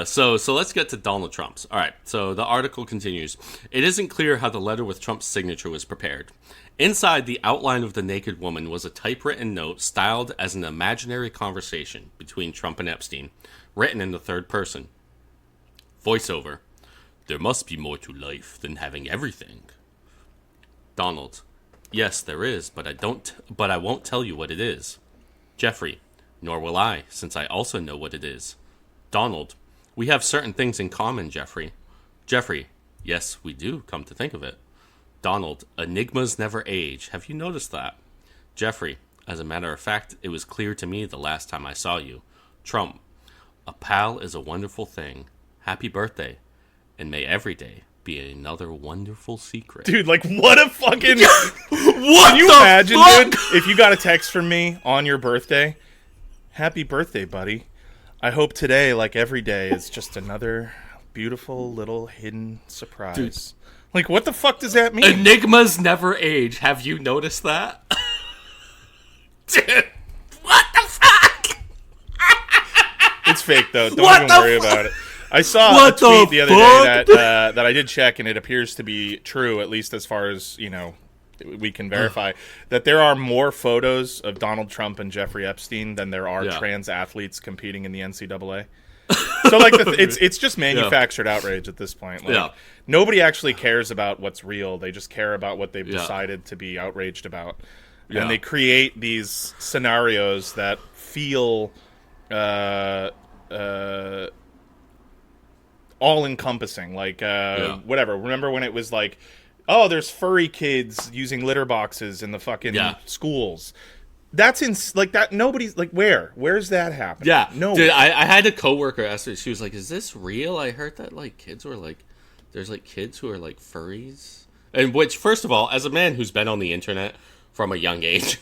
so let's get to Donald Trump's. All right. So the article continues. "It isn't clear how the letter with Trump's signature was prepared. Inside the outline of the naked woman was a typewritten note styled as an imaginary conversation between Trump and Epstein, written in the third person. Voiceover. There must be more to life than having everything. Donald. Yes, there is, but I won't tell you what it is. Jeffrey. Nor will I, since I also know what it is. Donald. We have certain things in common, Jeffrey. Jeffrey. Yes, we do, come to think of it. Donald. Enigmas never age. Have you noticed that? Jeffrey. As a matter of fact, it was clear to me the last time I saw you. Trump. A pal is a wonderful thing. Happy birthday, and may every day be another wonderful secret." Dude, like, what a fucking... What Can you imagine, dude, if you got a text from me on your birthday? "Happy birthday, buddy. I hope today, like every day, is just another beautiful little hidden surprise." Dude. Like, what the fuck does that mean? Enigmas never age. Have you noticed that? Dude, what the fuck? It's fake, though. Don't even worry about it. I saw a tweet the other day that I did check, and it appears to be true, at least as far as, you know, we can verify, that there are more photos of Donald Trump and Jeffrey Epstein than there are trans athletes competing in the NCAA. So, like, it's just manufactured outrage at this point. Like, nobody actually cares about what's real. They just care about what they've decided to be outraged about. Yeah. And they create these scenarios that feel all-encompassing. Like, whatever. Remember when it was like, oh, there's furry kids using litter boxes in the fucking schools. That's like that. Nobody's like, where's that happening? Yeah, no. Dude, I had a coworker ask me. She was like, "Is this real? I heard that like kids were like, there's like kids who are like furries." And which, first of all, as a man who's been on the internet from a young age,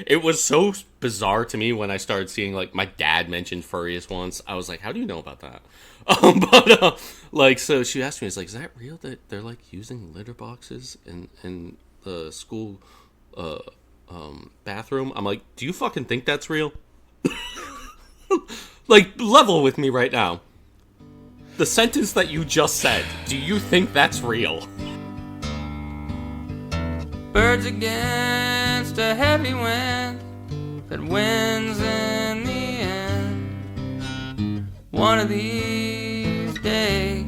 it was so bizarre to me when I started seeing like my dad mentioned furries once. I was like, "How do you know about that?" Like, so she asked me, "It's like, is that real that they're like using litter boxes in the school bathroom?" I'm like, "Do you fucking think that's real?" Like, level with me right now. The sentence that you just said, do you think that's real? Birds against a heavy wind that wins in the end. One of these days,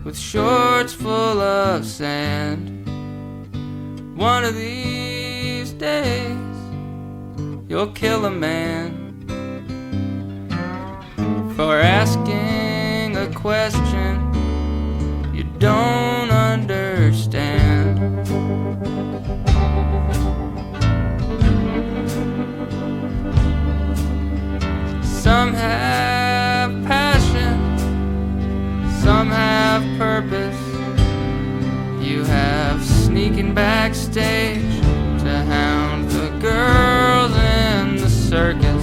with shorts full of sand. One of these days, you'll kill a man for asking a question you don't understand. Some have passion, some have purpose. You have sneaking backstage to hound the girls in the circus.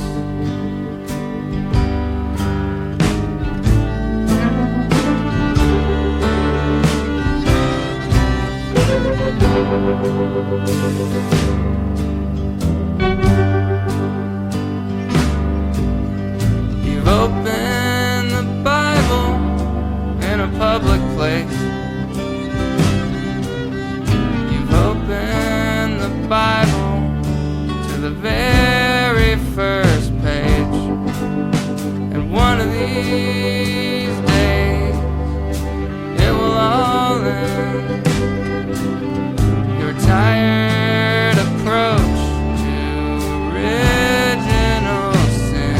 You've opened the Bible in a public place. You've opened the Bible to the very first page. And one of these days, it will all end. Your tired approach to original sin.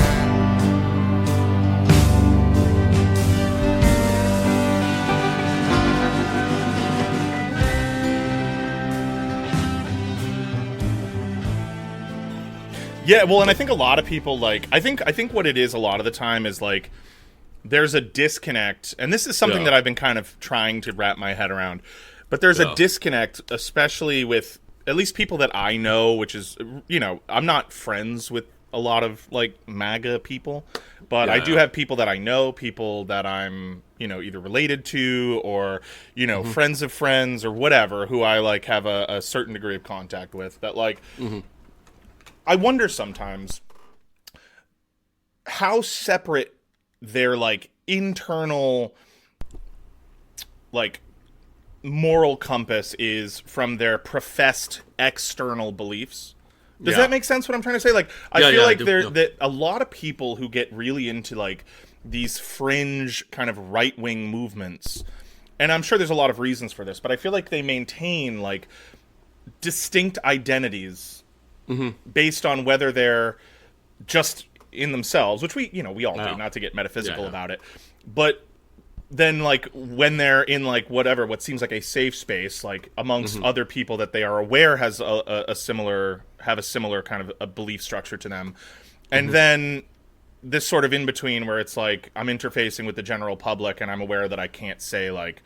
Yeah, well, and I think a lot of people, like, I think what it is a lot of the time is, like, there's a disconnect, and this is something that I've been kind of trying to wrap my head around, but there's a disconnect, especially with at least people that I know, which is, you know, I'm not friends with a lot of, like, MAGA people, but I do have people that I know, people that I'm, you know, either related to or, you know, friends of friends or whatever, who I, like, have a certain degree of contact with, that, like, I wonder sometimes how separate their, like, internal, like, moral compass is from their professed external beliefs. Does that make sense what I'm trying to say? Like, I feel like that a lot of people who get really into, like, these fringe kind of right-wing movements, and I'm sure there's a lot of reasons for this, but I feel like they maintain, like, distinct identities based on whether they're just in themselves, which we all do, not to get metaphysical about it, but then, like, when they're in, like, what seems like a safe space, like, amongst other people that they are aware has a similar kind of a belief structure to them, and then this sort of in between where it's like I'm interfacing with the general public and I'm aware that I can't say, like,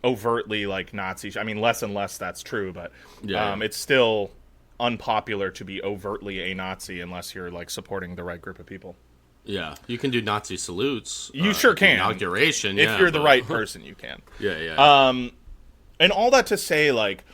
overtly, like, Nazi. I mean, less and less that's true, but it's still unpopular to be overtly a Nazi unless you're, like, supporting the right group of people. Yeah, you can do Nazi salutes. You sure can. Inauguration, if you're the right person, you can. Yeah. And all that to say, like,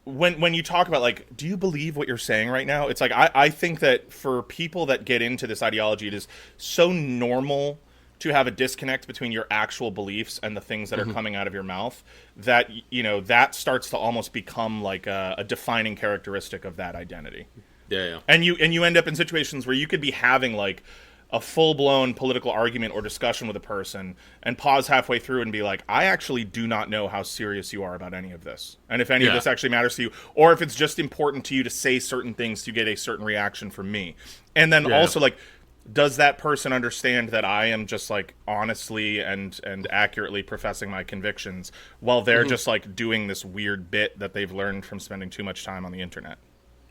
when you talk about, like, do you believe what you're saying right now? It's like, I think that for people that get into this ideology, it is so normal to have a disconnect between your actual beliefs and the things that are coming out of your mouth that, you know, that starts to almost become, like, a defining characteristic of that identity. Yeah. And you end up in situations where you could be having, like, a full-blown political argument or discussion with a person and pause halfway through and be like, I actually do not know how serious you are about any of this. And if any of this actually matters to you, or if it's just important to you to say certain things to get a certain reaction from me. And then also, like, does that person understand that I am just, like, honestly and accurately professing my convictions while they're just, like, doing this weird bit that they've learned from spending too much time on the internet?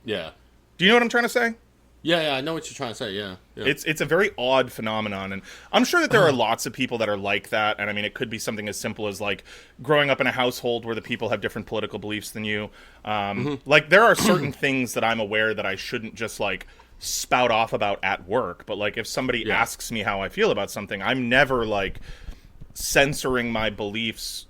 Yeah. Do you know what I'm trying to say? Yeah, I know what you're trying to say, yeah. It's a very odd phenomenon, and I'm sure that there are lots of people that are like that, and I mean, it could be something as simple as, like, growing up in a household where the people have different political beliefs than you. Like, there are certain things that I'm aware that I shouldn't just, like, spout off about at work, but, like, if somebody asks me how I feel about something, I'm never, like, censoring my beliefs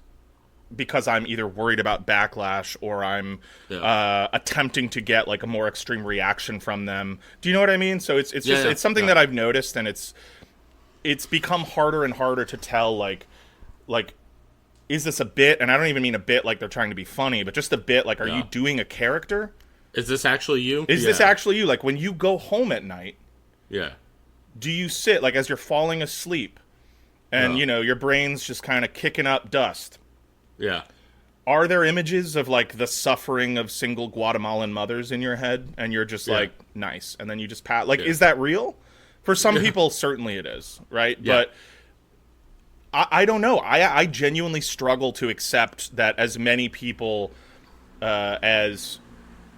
because I'm either worried about backlash or I'm attempting to get like a more extreme reaction from them. Do you know what I mean? So it's something that I've noticed, and it's become harder and harder to tell like is this a bit? And I don't even mean a bit like they're trying to be funny, but just a bit like, are you doing a character? Is this actually you? Is this actually you? Like when you go home at night, do you sit like as you're falling asleep and you know your brain's just kind of kicking up dust? Yeah. Are there images of like the suffering of single Guatemalan mothers in your head, and you're just like, nice, and then you just pat? Like, is that real? For some people, certainly it is, right? Yeah. But I don't know. I genuinely struggle to accept that as many people as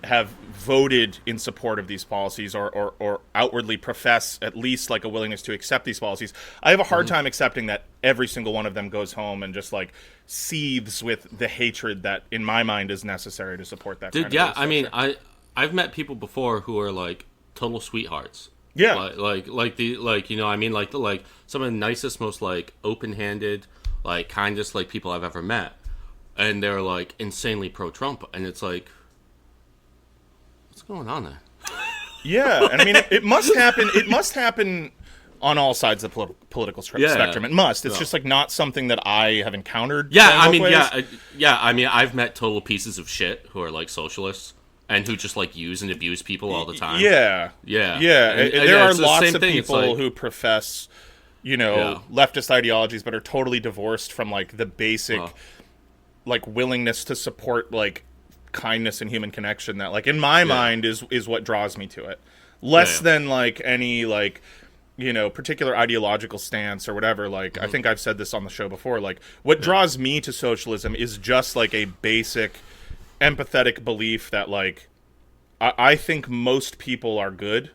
have voted in support of these policies or outwardly profess at least like a willingness to accept these policies. I have a hard time accepting that every single one of them goes home and just like seethes with the hatred that in my mind is necessary to support that kind of yeah, I mean, I've met people before who are like total sweethearts. Yeah. Like you know, I mean, like some of the nicest, most like open-handed, like kindest like people I've ever met. And they're like insanely pro-Trump, and it's like, what's going on there? Yeah, and I mean, it must happen. It must happen on all sides of the political spectrum. It must. It's just like not something that I have encountered. Yeah, I mean, I mean, I've met total pieces of shit who are like socialists and who just like use and abuse people all the time. Yeah. There are lots of people who profess, you know, leftist ideologies, but are totally divorced from like the basic, like willingness to support like kindness and human connection that like in my mind is what draws me to it, less than like any like, you know, particular ideological stance or whatever. Like I think I've said this on the show before, like what draws me to socialism is just like a basic empathetic belief that like I think most people are good,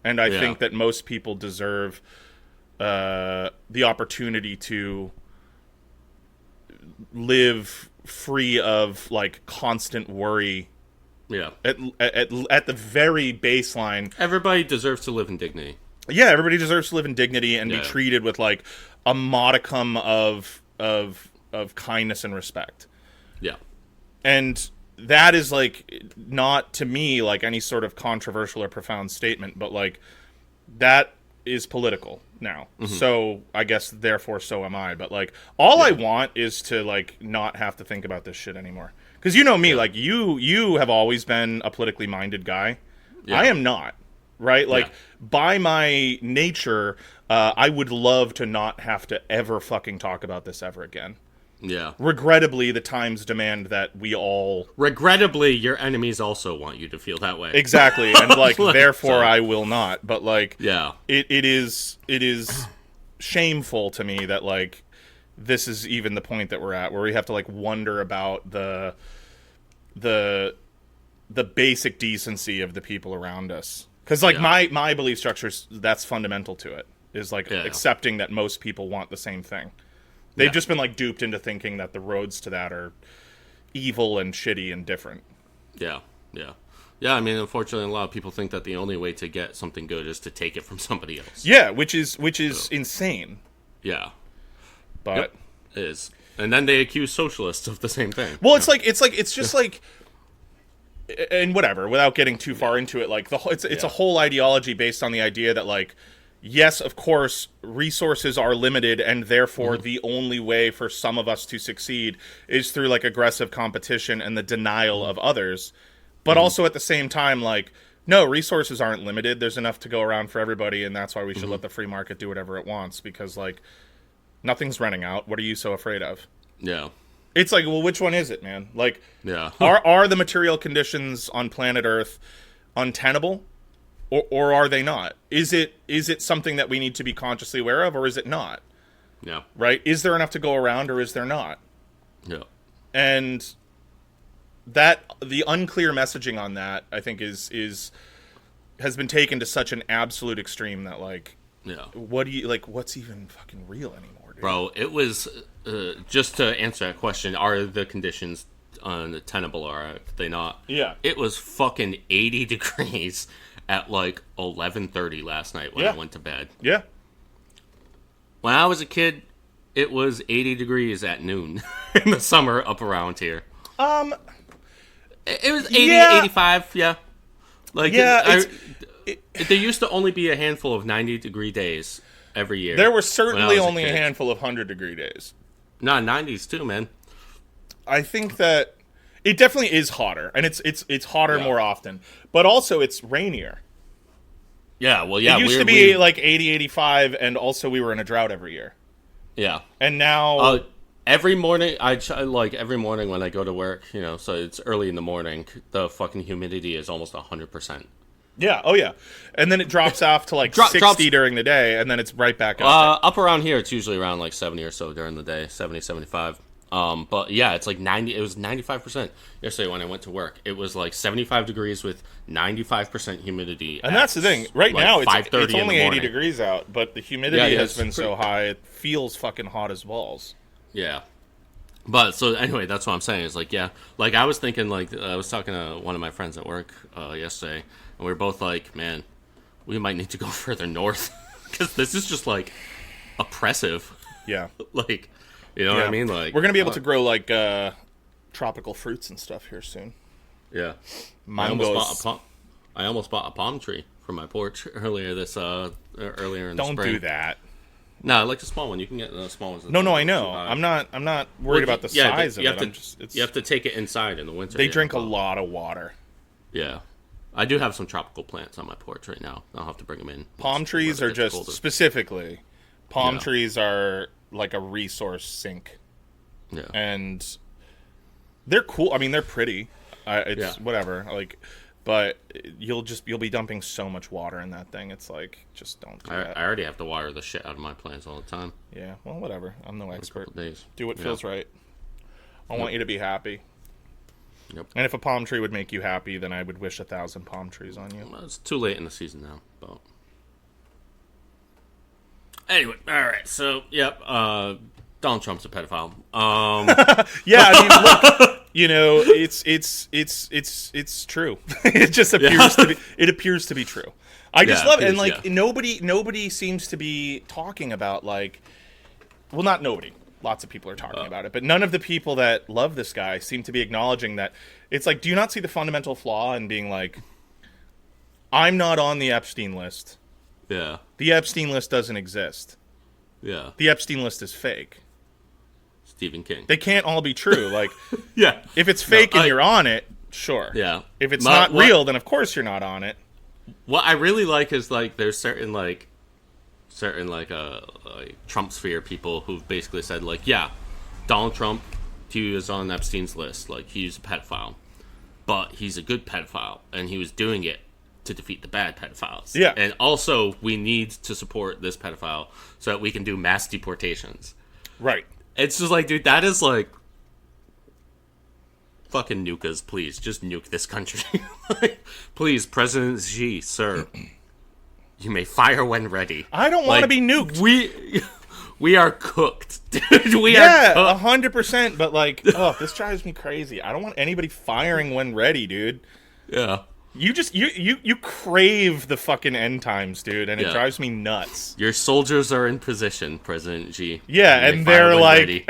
and I think that most people deserve the opportunity to live free of like constant worry. At the very baseline, everybody deserves to live in dignity. Everybody deserves to live in dignity and be treated with like a modicum of kindness and respect. And that is like not to me like any sort of controversial or profound statement, but like that is political now. So I guess therefore so am I. But like all I want is to like not have to think about this shit anymore. Because you know me, like you have always been a politically minded guy. I am not, right? Like by my nature, I would love to not have to ever fucking talk about this ever again. Regrettably, the times demand that we all... Regrettably, your enemies also want you to feel that way. Exactly, and like, therefore I will not. But like, it is shameful to me that like, this is even the point that we're at, where we have to like wonder about the basic decency of the people around us. Because like, my belief structures, that's fundamental to it, is like accepting that most people want the same thing. They've just been, like, duped into thinking that the roads to that are evil and shitty and different. Yeah, I mean, unfortunately, a lot of people think that the only way to get something good is to take it from somebody else. Yeah, which is insane. Yeah. But... It is. And then they accuse socialists of the same thing. Well, it's just like... And whatever, without getting too far into it, like, it's a whole ideology based on the idea that, like... Yes, of course, resources are limited, and therefore the only way for some of us to succeed is through, like, aggressive competition and the denial of others. But also at the same time, like, no, resources aren't limited. There's enough to go around for everybody, and that's why we should let the free market do whatever it wants, because, like, nothing's running out. What are you so afraid of? Yeah. It's like, well, which one is it, man? Like, are the material conditions on planet Earth untenable? Or are they not? Is it something that we need to be consciously aware of, or is it not? Yeah. Right? Is there enough to go around, or is there not? Yeah. And that the unclear messaging on that, I think, has been taken to such an absolute extreme that like, what do you like? What's even fucking real anymore, dude? Bro? It was just to answer that question: are the conditions tenable, or are they not? Yeah. It was fucking 80 degrees. At like 11:30 last night when I went to bed. Yeah. When I was a kid, it was 80 degrees at noon in the summer up around here. It was 80, 85, yeah. Like, yeah, there used to only be a handful of 90-degree days every year. There were certainly only a handful of 100-degree days. No, 90s too, man. I think that it definitely is hotter, and it's hotter more often. But also, it's rainier. Yeah, well, yeah. It used to be like 80, 85, and also we were in a drought every year. Yeah. And now... every morning, every morning when I go to work, so it's early in the morning, the fucking humidity is almost 100%. Yeah, oh yeah. And then it drops off to like 60 during the day, and then it's right back up. Up around here, it's usually around like 70 or so during the day, 70, 75. But yeah, it's like 90, it was 95%. Yesterday when I went to work, it was like 75 degrees with 95% humidity. And that's the thing. Right now, it's only 80 morning. degrees out, but the humidity has been so high, it feels fucking hot as balls. Yeah. But so anyway, that's what I'm saying is like, yeah, like I was thinking, like I was talking to one of my friends at work yesterday, and we were both like, man, we might need to go further north because this is just like oppressive. Yeah. Like, you know what I mean? Like, we're going to be able to grow like tropical fruits and stuff here soon. Yeah. Mangoes. I almost bought a palm tree for my porch earlier in the spring. Don't do that. No, I like the small one. You can get the small ones. No, I know. I'm not worried about the size of it. You have to take it inside in the winter. They drink a lot of water. Yeah. I do have some tropical plants on my porch right now. I'll have to bring them in. Palm trees are just colder. Specifically, palm trees are like a resource sink. Yeah. And they're cool. I mean, they're pretty. It's whatever. Like, but you'll be dumping so much water in that thing. It's like, just don't do that. I already have to water the shit out of my plants all the time. Yeah, well, whatever. I'm no expert. Days. Do what feels right. I want you to be happy. Yep. And if a palm tree would make you happy, then I would wish 1,000 palm trees on you. Well, it's too late in the season now. But anyway, all right. So, Donald Trump's a pedophile. Yeah, I mean, look. It's true. It just appears to be. It appears to be true. I just love it, and like nobody seems to be talking about not nobody. Lots of people are talking about it, but none of the people that love this guy seem to be acknowledging that. It's like, do you not see the fundamental flaw in being like, I'm not on the Epstein list. Yeah. The Epstein list doesn't exist. Yeah. The Epstein list is fake. Stephen King. They can't all be true. Like, yeah. If it's fake and you're on it, sure. Yeah. If it's not real, then of course you're not on it. What I really like is there's certain Trump sphere people who've basically said Donald Trump, he was on Epstein's list. Like, he's a pedophile, but he's a good pedophile, and he was doing it to defeat the bad pedophiles. Yeah. And also, we need to support this pedophile so that we can do mass deportations. Right. It's just like, dude, that is like, fucking nuke us, please. Just nuke this country. Please, President Xi, sir, you may fire when ready. I don't want to be nuked. We are cooked, dude. We are cooked. 100%. But this drives me crazy. I don't want anybody firing when ready, dude. Yeah. You just you crave the fucking end times, dude, and it drives me nuts. Your soldiers are in position, President Xi. Yeah, and they're like,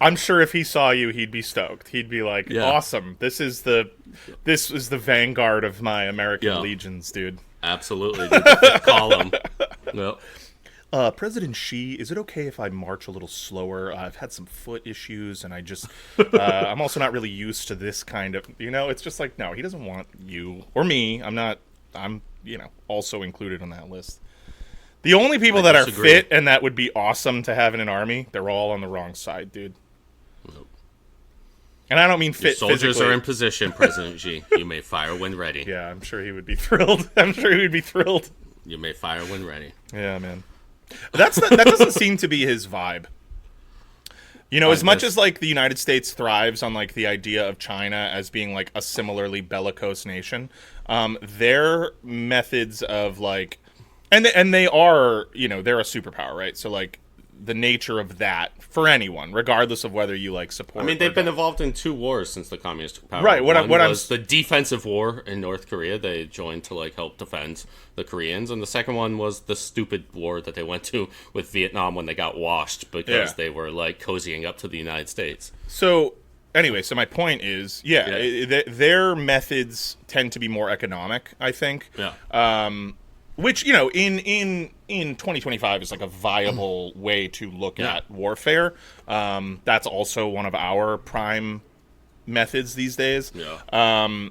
I'm sure if he saw you, he'd be stoked. He'd be like, awesome. This is the vanguard of my American legions, dude. Absolutely, dude. The fifth column. Well. President Xi, is it okay if I march a little slower? I've had some foot issues, and I'm also not really used to this kind of, it's just like, no, he doesn't want you or me. I'm also included on that list. The only people that are fit and that would be awesome to have in an army, they're all on the wrong side, dude. Nope. And I don't mean fit physically. Soldiers are in position, President Xi. You may fire when ready. Yeah, I'm sure he would be thrilled. You may fire when ready. Yeah, man. That doesn't seem to be his vibe. As much as the United States thrives on the idea of China as being a similarly bellicose nation, their methods of and they are, they're a superpower, right? So the nature of that for anyone, regardless of whether you like support. I mean, they've been involved in 2 wars since the communists took power. Right. What was the defensive war in North Korea. They joined to like help defend the Koreans, and the second one was the stupid war that they went to with Vietnam when they got washed because they were like cozying up to the United States. So anyway, so my point is, their methods tend to be more economic, I think. Yeah. Which, you know, in 2025 is like a viable way to look at warfare. That's also one of our prime methods these days. Yeah.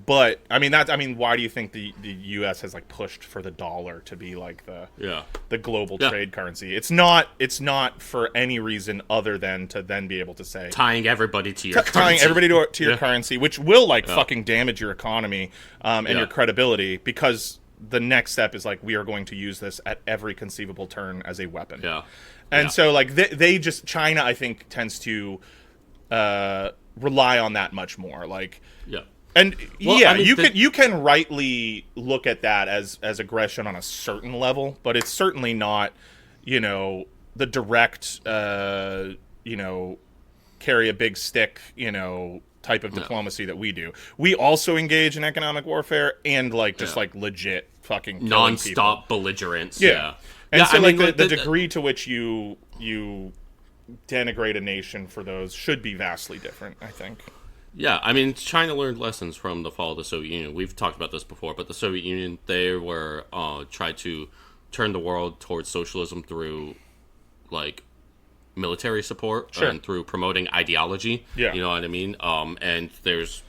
But I mean, why do you think the U.S. has like pushed for the dollar to be like the global trade currency? It's not for any reason other than to then be able to say tying everybody to your tying everybody to your currency, which will like fucking damage your economy and your credibility, because the next step is like, we are going to use this at every conceivable turn as a weapon. Yeah. And so like they just, China I think tends to rely on that much more. Like and I mean, you can rightly look at that as aggression on a certain level, but it's certainly not, you know, the direct you know, carry a big stick, you know, type of diplomacy that we do. We also engage in economic warfare and like just like legit fucking non-stop belligerence. And so I mean, the degree to which you denigrate a nation for those should be vastly different, I think. Yeah, I mean, China learned lessons from the fall of the Soviet Union. We've talked about this before, but the Soviet Union, they were tried to turn the world towards socialism through like military support and through promoting ideology. Yeah. You know what I mean? And there's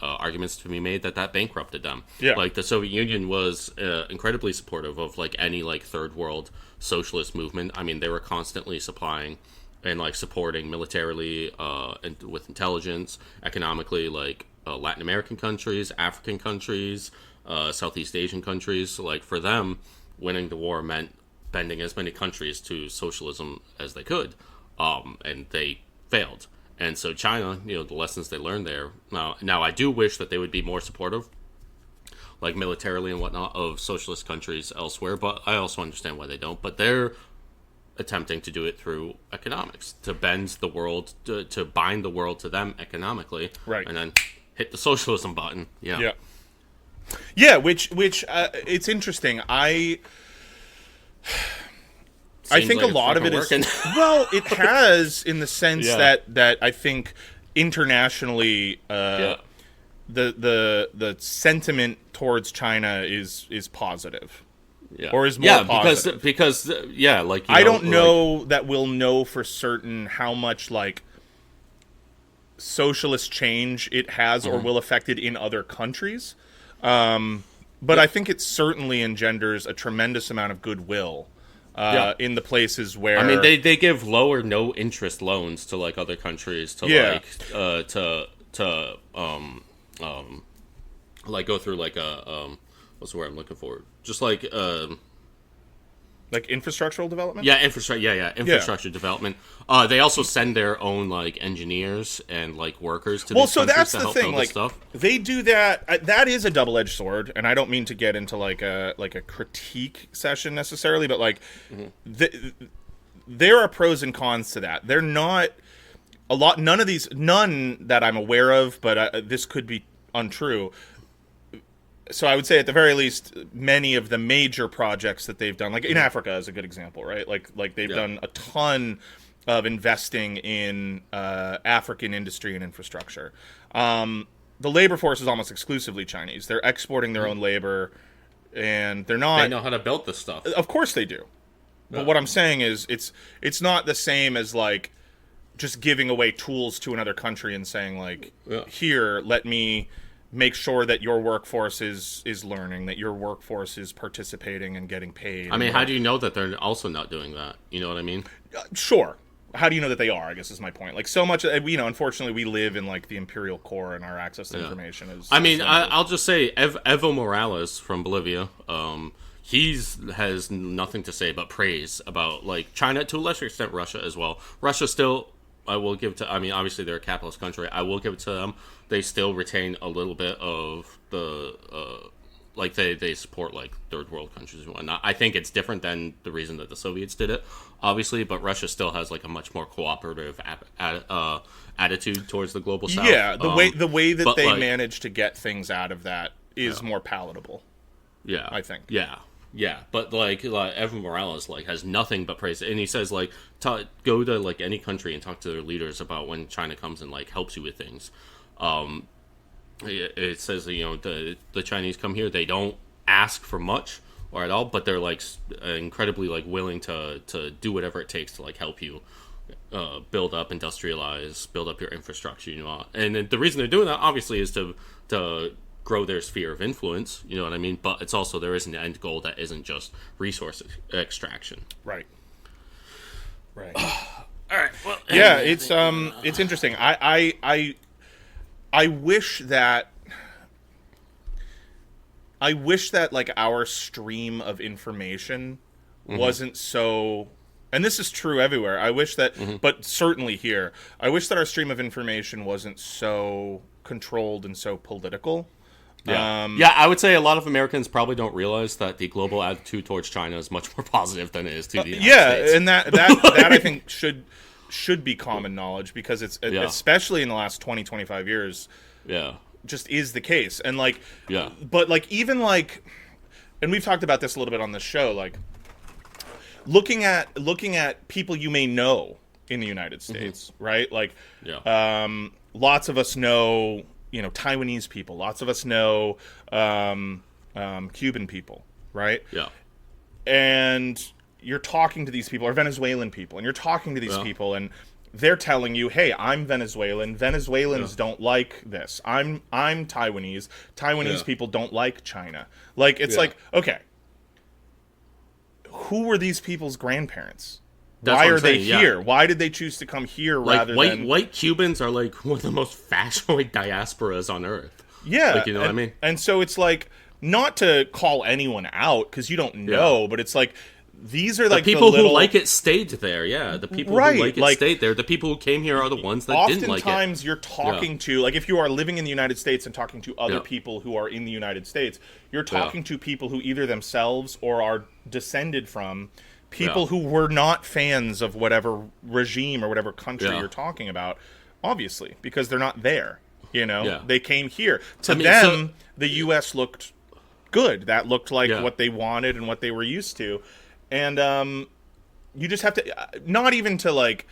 arguments to be made that bankrupted them. Yeah. Like the Soviet Union was incredibly supportive of like any like third world socialist movement. I mean, they were constantly supplying and like supporting militarily and with intelligence, economically, like Latin American countries, African countries, Southeast Asian countries. So, like for them, winning the war meant bending as many countries to socialism as they could, and they failed. And so China, you know, the lessons they learned there. Now I do wish that they would be more supportive, like militarily and whatnot, of socialist countries elsewhere. But I also understand why they don't. But they're attempting to do it through economics, to bend the world, to bind the world to them economically, right? And then hit the socialism button. Yeah. Which it's interesting. I think like a lot of it is well, it has in the sense that I think internationally the sentiment towards China is positive. Yeah. Or is more positive. because like I don't know that we'll know for certain how much like socialist change it has or will affect it in other countries. But I think it certainly engenders a tremendous amount of goodwill in the places where I mean they give low or no interest loans to like other countries to like go through like a what's the word I'm looking for? Just like infrastructural development? Infrastructure development. They also send their own like engineers and like workers to these countries that's to the help thing. build Like stuff. They do that. That is a double-edged sword, and I don't mean to get into like a critique session necessarily, but like there are pros and cons to that. They're not a lot. None that I'm aware of, but this could be untrue. So I would say at the very least, many of the major projects that they've done, like in Africa is a good example, right? Like they've done a ton of investing in African industry and infrastructure. The labor force is almost exclusively Chinese. They're exporting their own labor, and they're not. They know how to build this stuff. Of course they do. But what I'm saying is, it's not the same as like just giving away tools to another country and saying like, here, let me make sure that your workforce is learning, that your workforce is participating and getting paid. I mean, how do you know that they're also not doing that? You know what I mean? Sure. How do you know that they are, I guess is my point. Like, so much, you know, unfortunately, we live in, like, the imperial core, and our access to information is... I mean, I'll just say, Evo Morales from Bolivia, has nothing to say but praise about, like, China, to a lesser extent, Russia as well. Russia still... I will give to. I mean, obviously they're a capitalist country. I will give it to them. They still retain a little bit of the like they support like third world countries and whatnot. I think it's different than the reason that the Soviets did it, obviously, but Russia still has like a much more cooperative attitude towards the global south. Yeah, the way that they manage to get things out of that is more palatable. Yeah, I think. Yeah, but like Evo Morales like has nothing but praise, and he says like go to like any country and talk to their leaders about when China comes and like helps you with things. It says the Chinese come here, they don't ask for much or at all, but they're like incredibly like willing to do whatever it takes to like help you build up, industrialize, build up your infrastructure. And the reason they're doing that obviously is to grow their sphere of influence, you know what I mean? But it's also, there is an end goal that isn't just resource extraction. Right. All right. Well, yeah, it's interesting. I wish that like our stream of information wasn't so, and this is true everywhere. I wish that, but certainly here, I wish that our stream of information wasn't so controlled and so political. Yeah, I would say a lot of Americans probably don't realize that the global attitude towards China is much more positive than it is to the United States. And that I think should be common knowledge, because it's especially in the last 20-25 years. Yeah, just is the case. And like, but like, even like, and we've talked about this a little bit on this show, like looking at people you may know in the United States, right? Like, lots of us know, Taiwanese people. Lots of us know Cuban people, right? Yeah. And you're talking to these people, or Venezuelan people, and you're talking to these people, and they're telling you, "Hey, I'm Venezuelan. Venezuelans don't like this. I'm Taiwanese. Taiwanese people don't like China." Like, it's like, okay, who were these people's grandparents? Why are they here? Why did they choose to come here rather than... White Cubans are like one of the most fascinoid diasporas on Earth. Yeah. Like, you know what I mean? And so it's like, not to call anyone out, because you don't know, but it's like, these are like the people who like it stayed there. Yeah, the people who like it stayed there. The people who came here are the ones that didn't like it. Oftentimes you're talking to, like, if you are living in the United States and talking to other people who are in the United States, you're talking to people who either themselves or are descended from people who were not fans of whatever regime or whatever country you're talking about, obviously, because they're not there. They came here. To them, the U.S. looked good. That looked like what they wanted and what they were used to. And you just have to, not even to like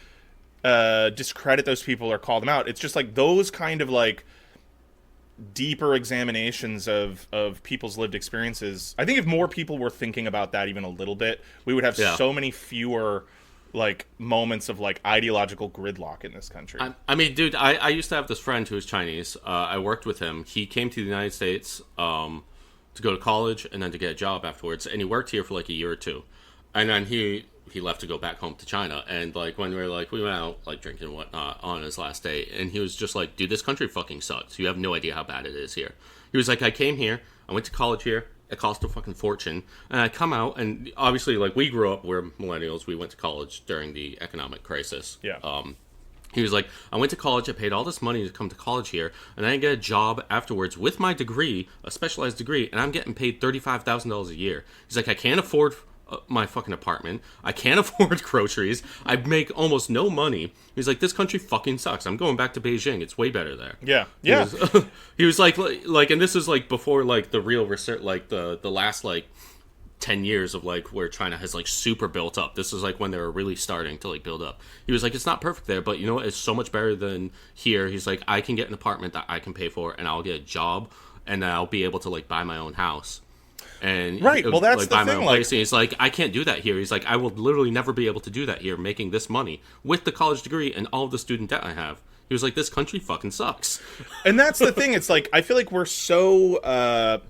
discredit those people or call them out. It's just like those kind of like deeper examinations of people's lived experiences. I think if more people were thinking about that even a little bit, we would have so many fewer like moments of like ideological gridlock in this country. I mean, dude, I used to have this friend who was Chinese. I worked with him. He came to the United States to go to college and then to get a job afterwards, and he worked here for like a year or two, and then he left to go back home to China. And like when we went out like drinking and whatnot on his last day, and he was just like, "Dude, this country fucking sucks. You have no idea how bad it is here." He was like, "I came here, I went to college here, it cost a fucking fortune, and I come out, and obviously like we grew up, we're millennials, we went to college during the economic crisis." He was like, "I went to college, I paid all this money to come to college here, and I get a job afterwards with my degree, a specialized degree, and I'm getting paid $35,000 a year." He's like, "I can't afford my fucking apartment. I can't afford groceries. I make almost no money." He's like, "This country fucking sucks. I'm going back to Beijing. It's way better there." Yeah. He was like, and this is like before like the real research, like the last like 10 years of like where China has like super built up. This is like when they were really starting to like build up. He was like, "It's not perfect there, but you know what? It's so much better than here." He's like, "I can get an apartment that I can pay for, and I'll get a job, and I'll be able to like buy my own house." And well, that's like, the buy my thing. own place. And he's like, "I can't do that here." He's like, "I will literally never be able to do that here, making this money with the college degree and all of the student debt I have." He was like, "This country fucking sucks." And that's the thing. It's like, I feel like we're so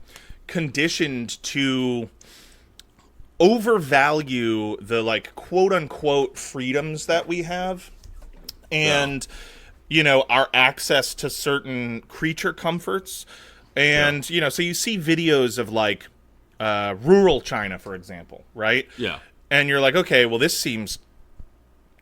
conditioned to overvalue the like quote unquote freedoms that we have, and our access to certain creature comforts, and so you see videos of like rural China, for example, right? Yeah. And you're like, okay, well, this seems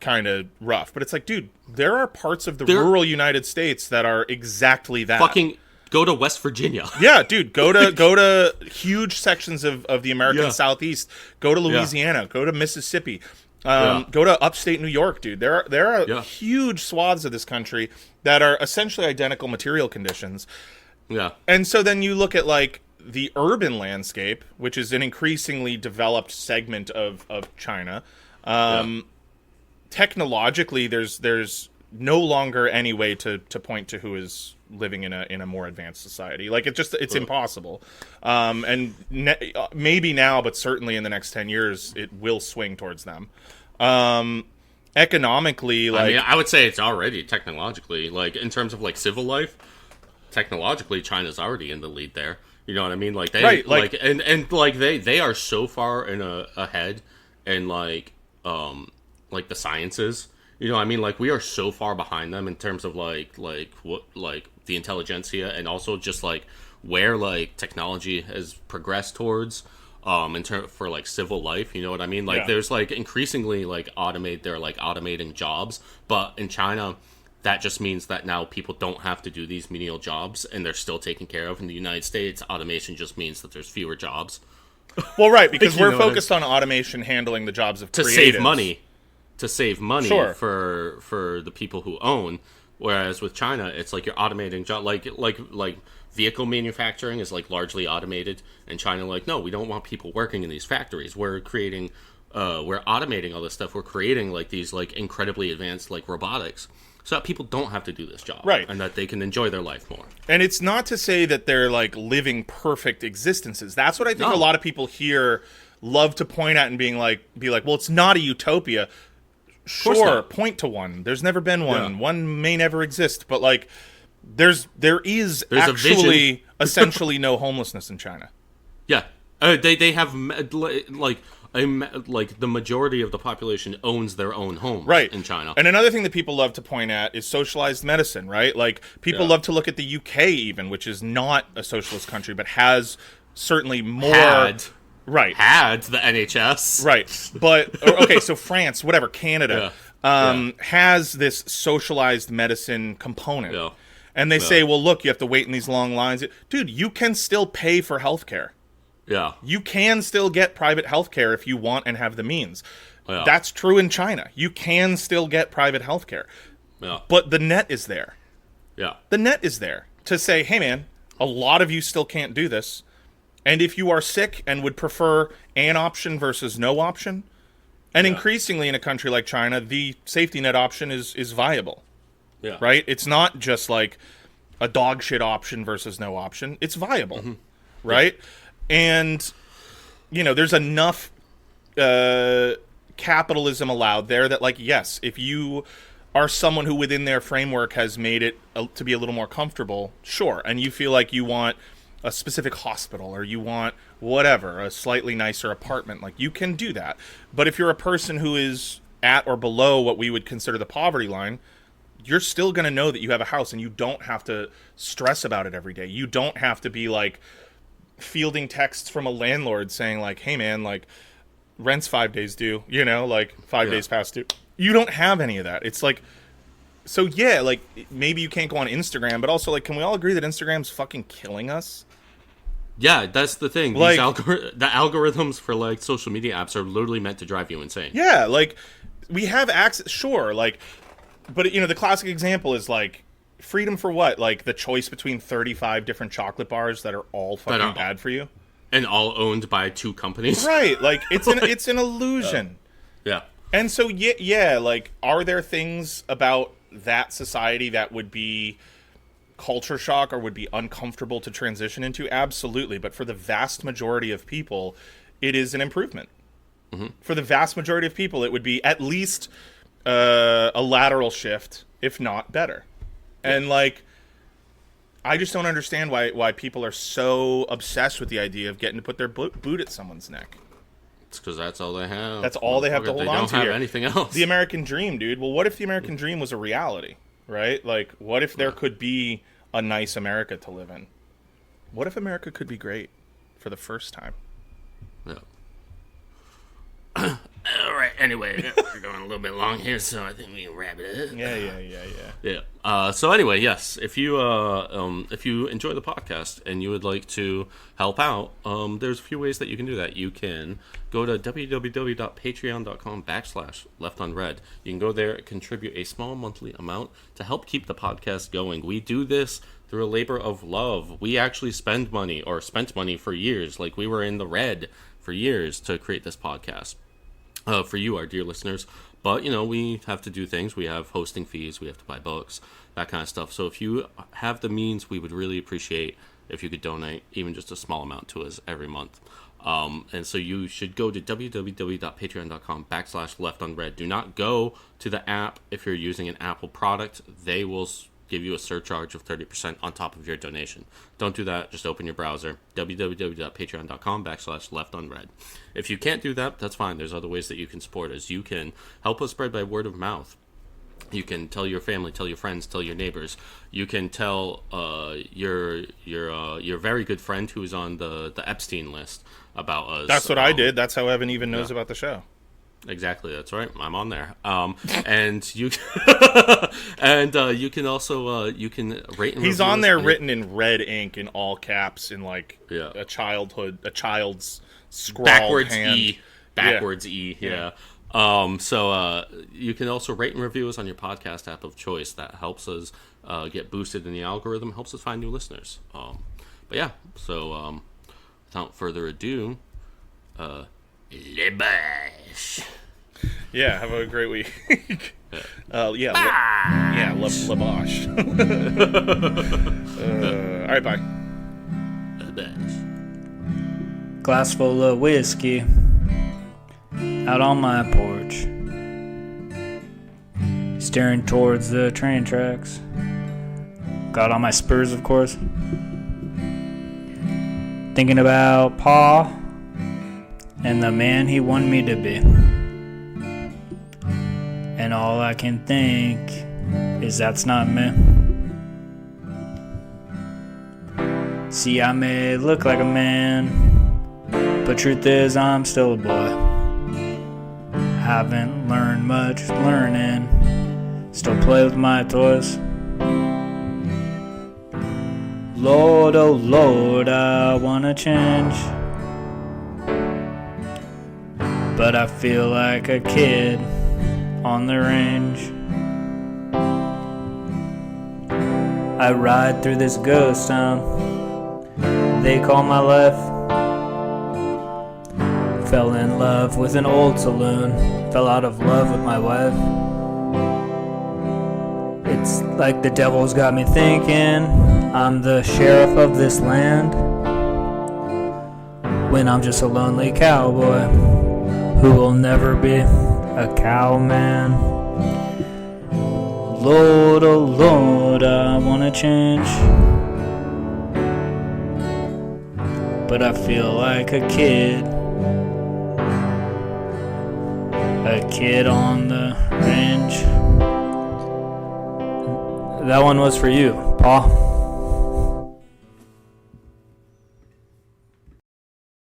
kind of rough, but it's like, dude, there are parts of the rural United States that are exactly that. Fucking go to West Virginia. Yeah, dude, go to huge sections of the American Southeast. Go to Louisiana. Go to Mississippi. Go to upstate New York, dude. There are huge swaths of this country that are essentially identical material conditions. Yeah. And so then you look at like the urban landscape, which is an increasingly developed segment of China. Technologically, there's no longer any way to point to who is living in a more advanced society. Like it's impossible. And maybe now, but certainly in the next 10 years, it will swing towards them. Economically, like, I mean, I would say it's already technologically, like in terms of like civil life, technologically, China's already in the lead there. You know what I mean? Like they they are so far ahead in like the sciences. You know what I mean? Like we are so far behind them in terms of like the intelligentsia, and also just like where like technology has progressed towards for like civil life. You know what I mean? Like there's like increasingly like they're like automating jobs, but in China that just means that now people don't have to do these menial jobs and they're still taken care of. In the United States, automation just means that there's fewer jobs. Well, right, because we're focused on automation handling the jobs of creatives. To save money Sure. for the people who own, whereas with China it's like you're automating job like vehicle manufacturing is like largely automated, and China like, no, we don't want people working in these factories. We're creating we're automating all this stuff. We're creating like these like incredibly advanced like robotics so that people don't have to do this job, right, and that they can enjoy their life more. And it's not to say that they're like living perfect existences. That's what I think a lot of people here love to point at and be like, well, it's not a utopia. Sure, point to one. There's never been one. Yeah. One may never exist, but like, there's actually essentially no homelessness in China. Yeah, they have like the majority of the population owns their own home, right, in China. And another thing that people love to point at is socialized medicine, right? Like people love to look at the UK, even, which is not a socialist country, but has certainly more. Right. Had the NHS. Right. But, okay, so France, whatever, Canada, has this socialized medicine component. Yeah. And they say, well, look, you have to wait in these long lines. Dude, you can still pay for healthcare. Yeah. You can still get private healthcare if you want and have the means. Yeah. That's true in China. You can still get private healthcare. Yeah. But the net is there. Yeah. The net is there to say, hey, man, a lot of you still can't do this. And if you are sick and would prefer an option versus no option, and increasingly in a country like China, the safety net option is viable. Yeah. Right? It's not just like a dog shit option versus no option. It's viable. Mm-hmm. Right? Yeah. And, you know, there's enough capitalism allowed there that, like, yes, if you are someone who within their framework has made it to be a little more comfortable, sure, and you feel like you want a specific hospital or you want whatever, a slightly nicer apartment, like, you can do that. But if you're a person who is at or below what we would consider the poverty line, you're still going to know that you have a house and you don't have to stress about it every day. You don't have to be like fielding texts from a landlord saying like, hey man, like rent's 5 days due, you know, like 5 days past due. You don't have any of that. It's like, so yeah, like maybe you can't go on Instagram, but also like, can we all agree that Instagram's fucking killing us? Yeah, that's the thing. Like, the algorithms for like social media apps are literally meant to drive you insane. Yeah, like we have access, sure, like, but you know, the classic example is like freedom for what? Like the choice between 35 different chocolate bars that are all fucking bad for you, and all owned by two companies. Right? Like it's an illusion. Yeah. And so yeah, like are there things about that society that would be culture shock or would be uncomfortable to transition into? Absolutely. But for the vast majority of people, it is an improvement. Mm-hmm. For the vast majority of people, it would be at least a lateral shift, if not better. Yeah. And like, I just don't understand why people are so obsessed with the idea of getting to put their boot at someone's neck. It's because that's all they have. That's all they have to hold on to. They don't have here. Anything else. The American dream, dude. Well, what if the American dream was a reality, right? Like, what if there could be a nice America to live in? What if America could be great for the first time? Yeah. All right. Anyway, we're going a little bit long here, so I think we can wrap it up. Yeah. So anyway, yes, if you enjoy the podcast and you would like to help out, there's a few ways that you can do that. You can go to www.patreon.com/leftunread. You can go there and contribute a small monthly amount to help keep the podcast going. We do this through a labor of love. We actually spent money for years. Like, we were in the red for years to create this podcast for you, our dear listeners. But, we have to do things. We have hosting fees. We have to buy books, that kind of stuff. So if you have the means, we would really appreciate if you could donate even just a small amount to us every month. And so you should go to www.patreon.com/leftunread. Do not go to the app if you're using an Apple product. They will give you a surcharge of 30% on top of your donation. Don't do that. Just open your browser, www.patreon.com/leftunread. If you can't do that, that's fine. There's other ways that you can support us. You can help us spread by word of mouth. You can tell your family, tell your friends, tell your neighbors. You can tell your very good friend who is on the Epstein list about us. That's what I did. That's how Evan even knows about the show. Exactly, that's right. I'm on there. And you you can also you can rate and He's on there written in red ink in all caps in like a child's scrawled backwards hand. E. Yeah. So you can also rate and review us on your podcast app of choice. That helps us get boosted in the algorithm, helps us find new listeners. Without further ado, Lebash. Yeah, have a great week. Labosh. All right, bye. Lebash. Glass full of whiskey out on my porch, staring towards the train tracks. Got on my spurs, of course. Thinking about Pa and the man he wanted me to be. And all I can think is that's not me. See, I may look like a man, but truth is I'm still a boy. Haven't learned much learning, still play with my toys. Lord, oh Lord, I wanna change, but I feel like a kid on the range. I ride through this ghost town they call my life. Fell in love with an old saloon, fell out of love with my wife. It's like the devil's got me thinking I'm the sheriff of this land, when I'm just a lonely cowboy who will never be a cowman. Lord, oh Lord, I wanna change, but I feel like a kid on the range. That one was for you, Paul.